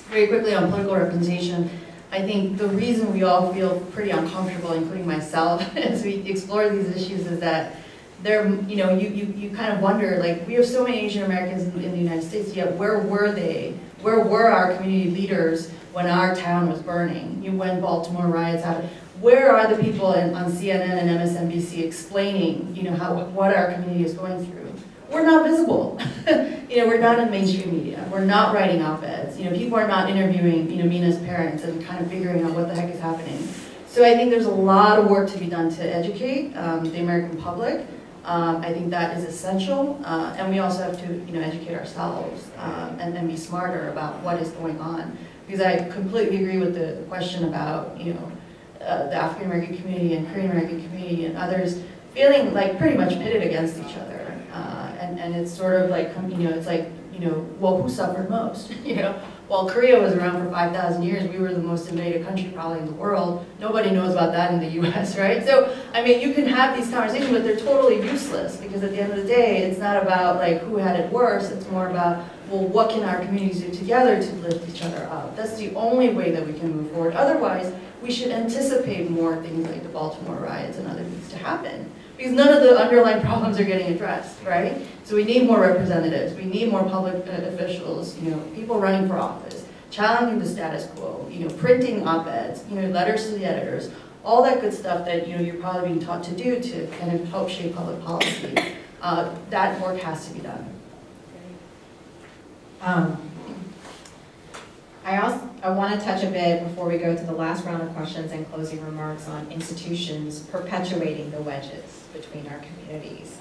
Speaker 8: Very quickly on political representation, I think the reason we all feel pretty uncomfortable, including myself, as we explore these issues is that they're, you know, you kind of wonder, like, we have so many Asian Americans in the United States, yet where were they? Where were our community leaders when our town was burning? When Baltimore riots happened? Where are the people on CNN and MSNBC explaining, you know, what our community is going through? We're not visible. You know, we're not in mainstream media. We're not writing op-eds. You know, people are not interviewing, you know, Mina's parents and kind of figuring out what the heck is happening. So I think there's a lot of work to be done to educate the American public. I think that is essential, and we also have to, you know, educate ourselves and be smarter about what is going on. Because I completely agree with the question about, you know, the African American community and Korean American community and others feeling like pretty much pitted against each other, and it's sort of like, you know, it's like, you know, well, who suffered most? You know, while Korea was around for 5,000 years, we were the most invaded country probably in the world. Nobody knows about that in the U.S., right? So, I mean, you can have these conversations, but they're totally useless, because at the end of the day, it's not about like who had it worse. It's more about, well, what can our communities do together to lift each other up? That's the only way that we can move forward. Otherwise, we should anticipate more things like the Baltimore riots and other things to happen, because none of the underlying problems are getting addressed, right? So we need more representatives, we need more public officials, you know, people running for office, challenging the status quo, you know, printing op-eds, you know, letters to the editors, all that good stuff that, you know, you're probably being taught to do to kind of help shape public policy. That work has to be done.
Speaker 10: I want to touch a bit before we go to the last round of questions and closing remarks on institutions perpetuating the wedges between our communities.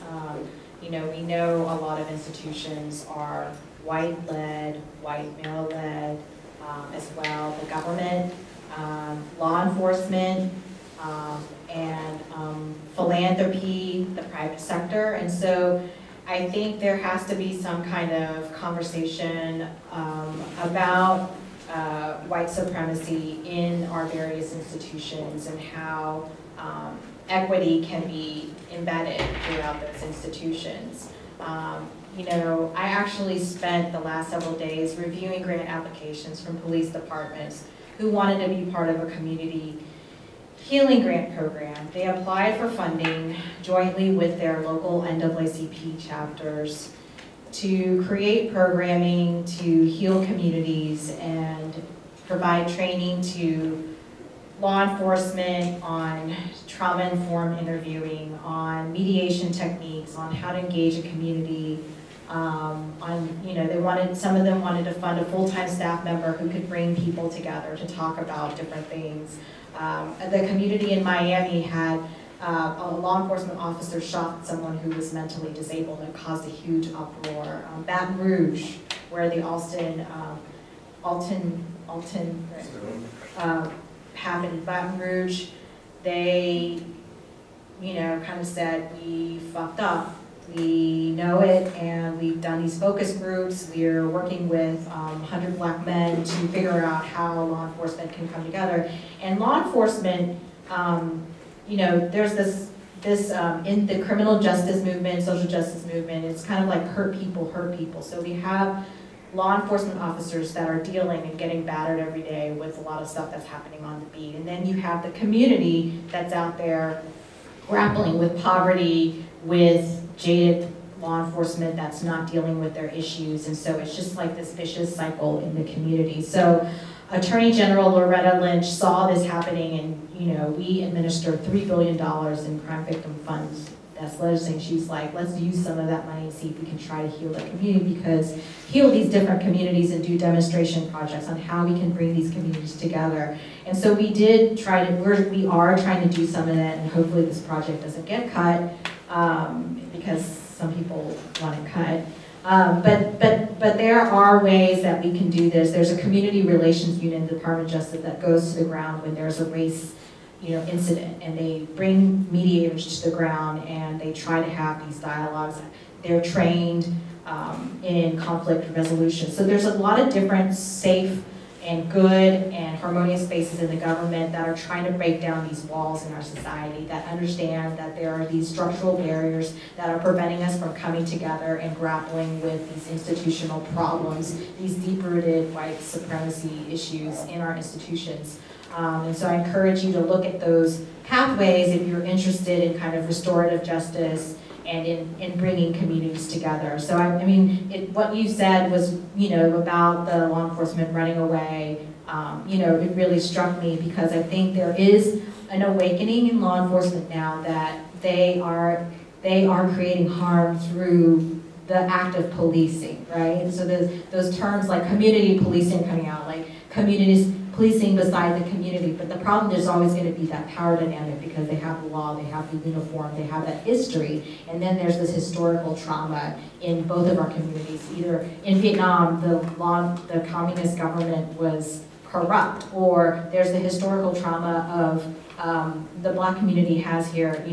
Speaker 10: You know, we know a lot of institutions are white-led, white male-led, as well. The government, law enforcement, and philanthropy, the private sector, and so I think there has to be some kind of conversation about white supremacy in our various institutions and how equity can be embedded throughout those institutions. You know, I actually spent the last several days reviewing grant applications from police departments who wanted to be part of a community healing grant program. They applied for funding jointly with their local NAACP chapters to create programming to heal communities and provide training to law enforcement on trauma-informed interviewing, on mediation techniques, on how to engage a community. You know, some of them wanted to fund a full-time staff member who could bring people together to talk about different things. The community in Miami had a law enforcement officer shot someone who was mentally disabled and caused a huge uproar. Baton Rouge, where the Alton happened in Baton Rouge, they, you know, kind of said, we fucked up. We know it, and we've done these focus groups. We're working with 100 Black men to figure out how law enforcement can come together. And law enforcement, you know, there's this in the criminal justice movement, social justice movement, it's kind of like hurt people. So we have law enforcement officers that are dealing and getting battered every day with a lot of stuff that's happening on the beat. And then you have the community that's out there grappling with poverty, with jaded law enforcement that's not dealing with their issues. And so it's just like this vicious cycle in the community. So Attorney General Loretta Lynch saw this happening, and you know, we administer $3 billion in crime victim funds. That's legislation. She's like, let's use some of that money and see if we can try to heal the community, because heal these different communities and do demonstration projects on how we can bring these communities together. And so we did try to, we are trying to do some of that, and hopefully this project doesn't get cut because some people want it cut.
Speaker 6: But there are ways that we can do this. There's a community relations unit in the Department of Justice that goes to the ground when there's a race, incident, and they bring mediators to the ground and they try to have these dialogues. They're trained in conflict resolution. So there's a lot of different safe and good and harmonious spaces in the government that are trying to break down these walls in our society, that understand that there are these structural barriers that are preventing us from coming together and grappling with these institutional problems, these deep-rooted white supremacy issues in our institutions. And so I encourage you to look at those pathways if you're interested in kind of restorative justice and in bringing communities together. So I mean, what you said was, about the law enforcement running away, it really struck me because I think there is an awakening in law enforcement now that they are creating harm through the act of policing, right? And so those terms like community policing coming out, like communities policing beside the community, but the problem, there's always going to be that power dynamic because they have the law, they have the uniform, they have that history, and then there's this historical trauma in both of our communities. Either in Vietnam, the communist government was corrupt, or there's the historical trauma of the Black community has here,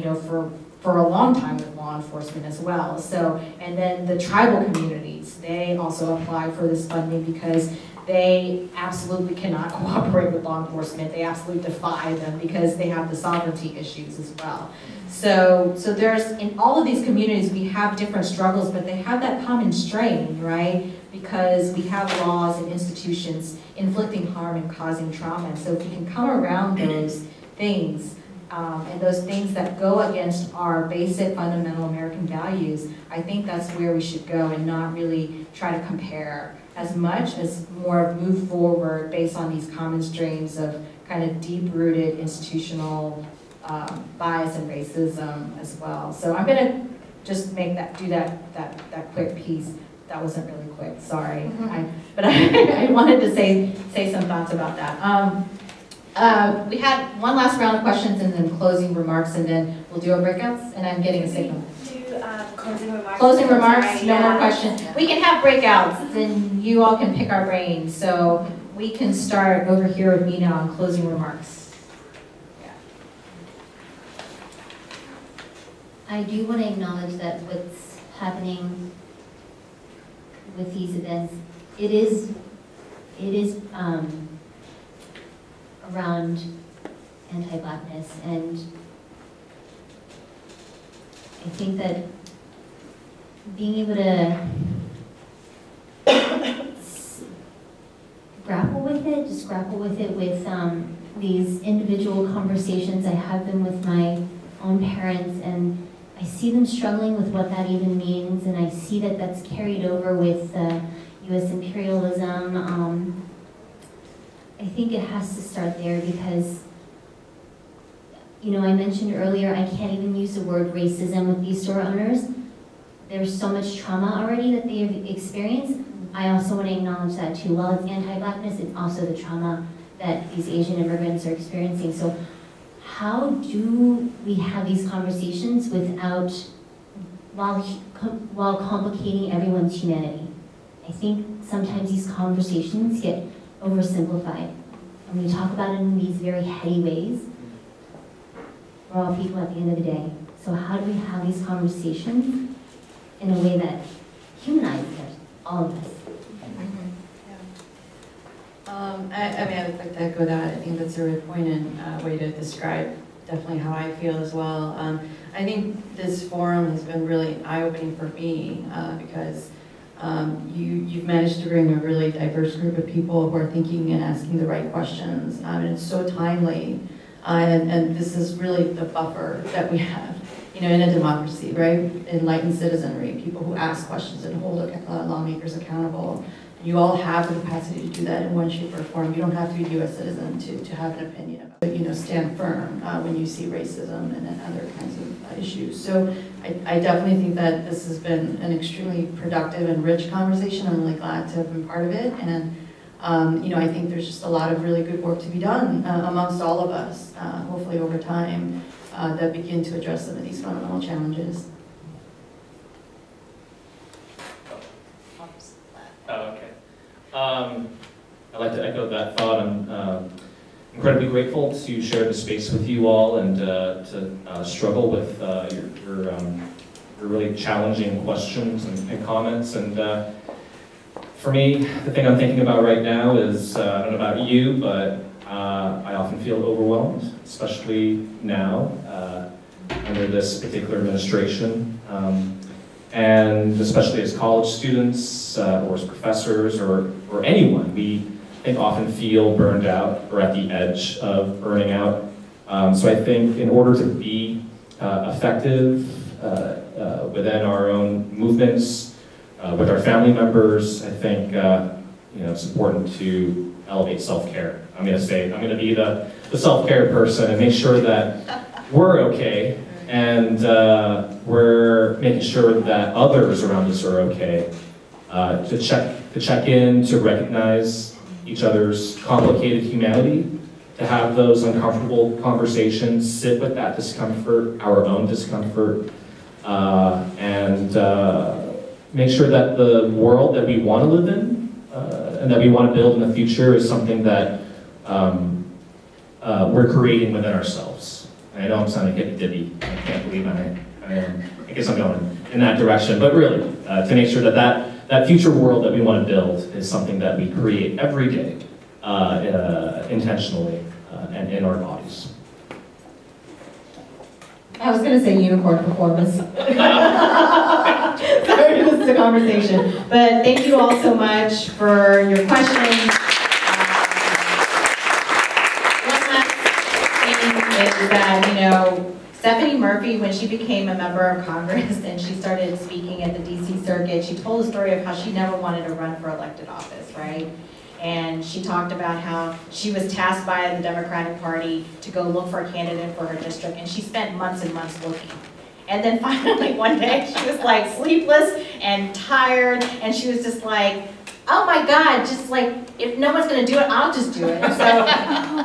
Speaker 6: for a long time with law enforcement as well. So, and then the tribal communities, they also apply for this funding because they absolutely cannot cooperate with law enforcement. They absolutely defy them because they have the sovereignty issues as well. So there's, in all of these communities, we have different struggles, but they have that common strain, right? Because we have laws and institutions inflicting harm and causing trauma. And so if we can come around those things, and those things that go against our basic fundamental American values, I think that's where we should go and not really try to compare as much as more move forward based on these common strains of kind of deep-rooted institutional bias and racism as well. So I'm gonna just do that quick piece. That wasn't really quick, sorry. But I wanted to say some thoughts about that. We had one last round of questions and then closing remarks, and then we'll do our breakouts, and I'm getting a signal.
Speaker 3: Closing remarks.
Speaker 6: Closing remarks, no more questions. We can have breakouts, then you all can pick our brains. So we can start over here with me now on closing remarks.
Speaker 9: I do want to acknowledge that what's happening with these events, it is around anti-Blackness, and I think that being able to grapple with it with these individual conversations. I have them with my own parents, and I see them struggling with what that even means, and I see that that's carried over with U.S. imperialism. I think it has to start there because, I mentioned earlier, I can't even use the word racism with these store owners. There's so much trauma already that they've experienced. I also want to acknowledge that too. While it's anti-Blackness, it's also the trauma that these Asian immigrants are experiencing. So how do we have these conversations without, while complicating everyone's humanity? I think sometimes these conversations get oversimplified. And we talk about it in these very heady ways. We're all people at the end of the day. So how do we have these conversations in a way that humanizes all of us?
Speaker 8: I would like to echo that. I think that's a really poignant way to describe definitely how I feel as well. I think this forum has been really eye-opening for me because you've managed to bring a really diverse group of people who are thinking and asking the right questions, and it's so timely. And this is really the buffer that we have, in a democracy, right? Enlightened citizenry, people who ask questions and hold lawmakers accountable. You all have the capacity to do that in one shape or form. You don't have to be a U.S. citizen to have an opinion about it. Stand firm when you see racism and other kinds of issues. So I definitely think that this has been an extremely productive and rich conversation. I'm really glad to have been part of it. And I think there's just a lot of really good work to be done amongst all of us, hopefully over time, that begin to address some of these fundamental challenges.
Speaker 7: I'd like to echo that thought. I'm incredibly grateful to share the space with you all and to struggle with your really challenging questions and comments. And for me, the thing I'm thinking about right now is, I don't know about you, but I often feel overwhelmed, especially now under this particular administration. And especially as college students or as professors or anyone, we I think often feel burned out or at the edge of burning out. So I think in order to be effective within our own movements, with our family members, I think it's important to elevate self-care. I'm going to be the self-care person and make sure that we're okay and we're making sure that others around us are okay. To check in, to recognize each other's complicated humanity, to have those uncomfortable conversations, sit with that discomfort, our own discomfort, and make sure that the world that we want to live in and that we want to build in the future is something that we're creating within ourselves. And I know I'm sounding hippy-dippy. I can't believe I am. I guess I'm going in that direction. But really, to make sure that future world that we want to build is something that we create every day, intentionally, and in our bodies.
Speaker 6: I was going to say unicorn performance. Sorry, this is a conversation. But thank you all so much for your questions. One last thing is that, Stephanie Murphy, when she became a member of Congress and she started speaking at the DC circuit, she told a story of how she never wanted to run for elected office, right? And she talked about how she was tasked by the Democratic Party to go look for a candidate for her district, and she spent months and months looking. And then finally one day she was like sleepless and tired, and she was just like, oh my God, just like, if no one's gonna do it, I'll just do it. And so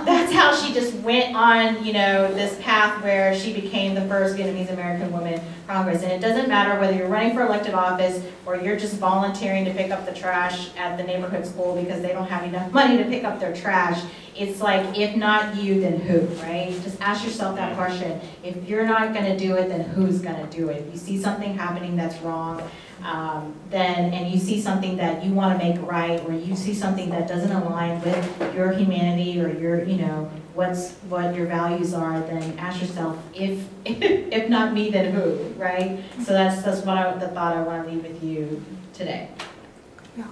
Speaker 6: that's how she just went on, this path where she became the first Vietnamese American woman in Congress. And it doesn't matter whether you're running for elected office or you're just volunteering to pick up the trash at the neighborhood school because they don't have enough money to pick up their trash. It's like, if not you, then who, right? Just ask yourself that question. If you're not gonna do it, then who's gonna do it? If you see something happening that's wrong, and you see something that you want to make right, or you see something that doesn't align with your humanity or your, what your values are, then ask yourself, if not me, then who, right? So that's the thought I want to leave with you today.
Speaker 14: Yeah.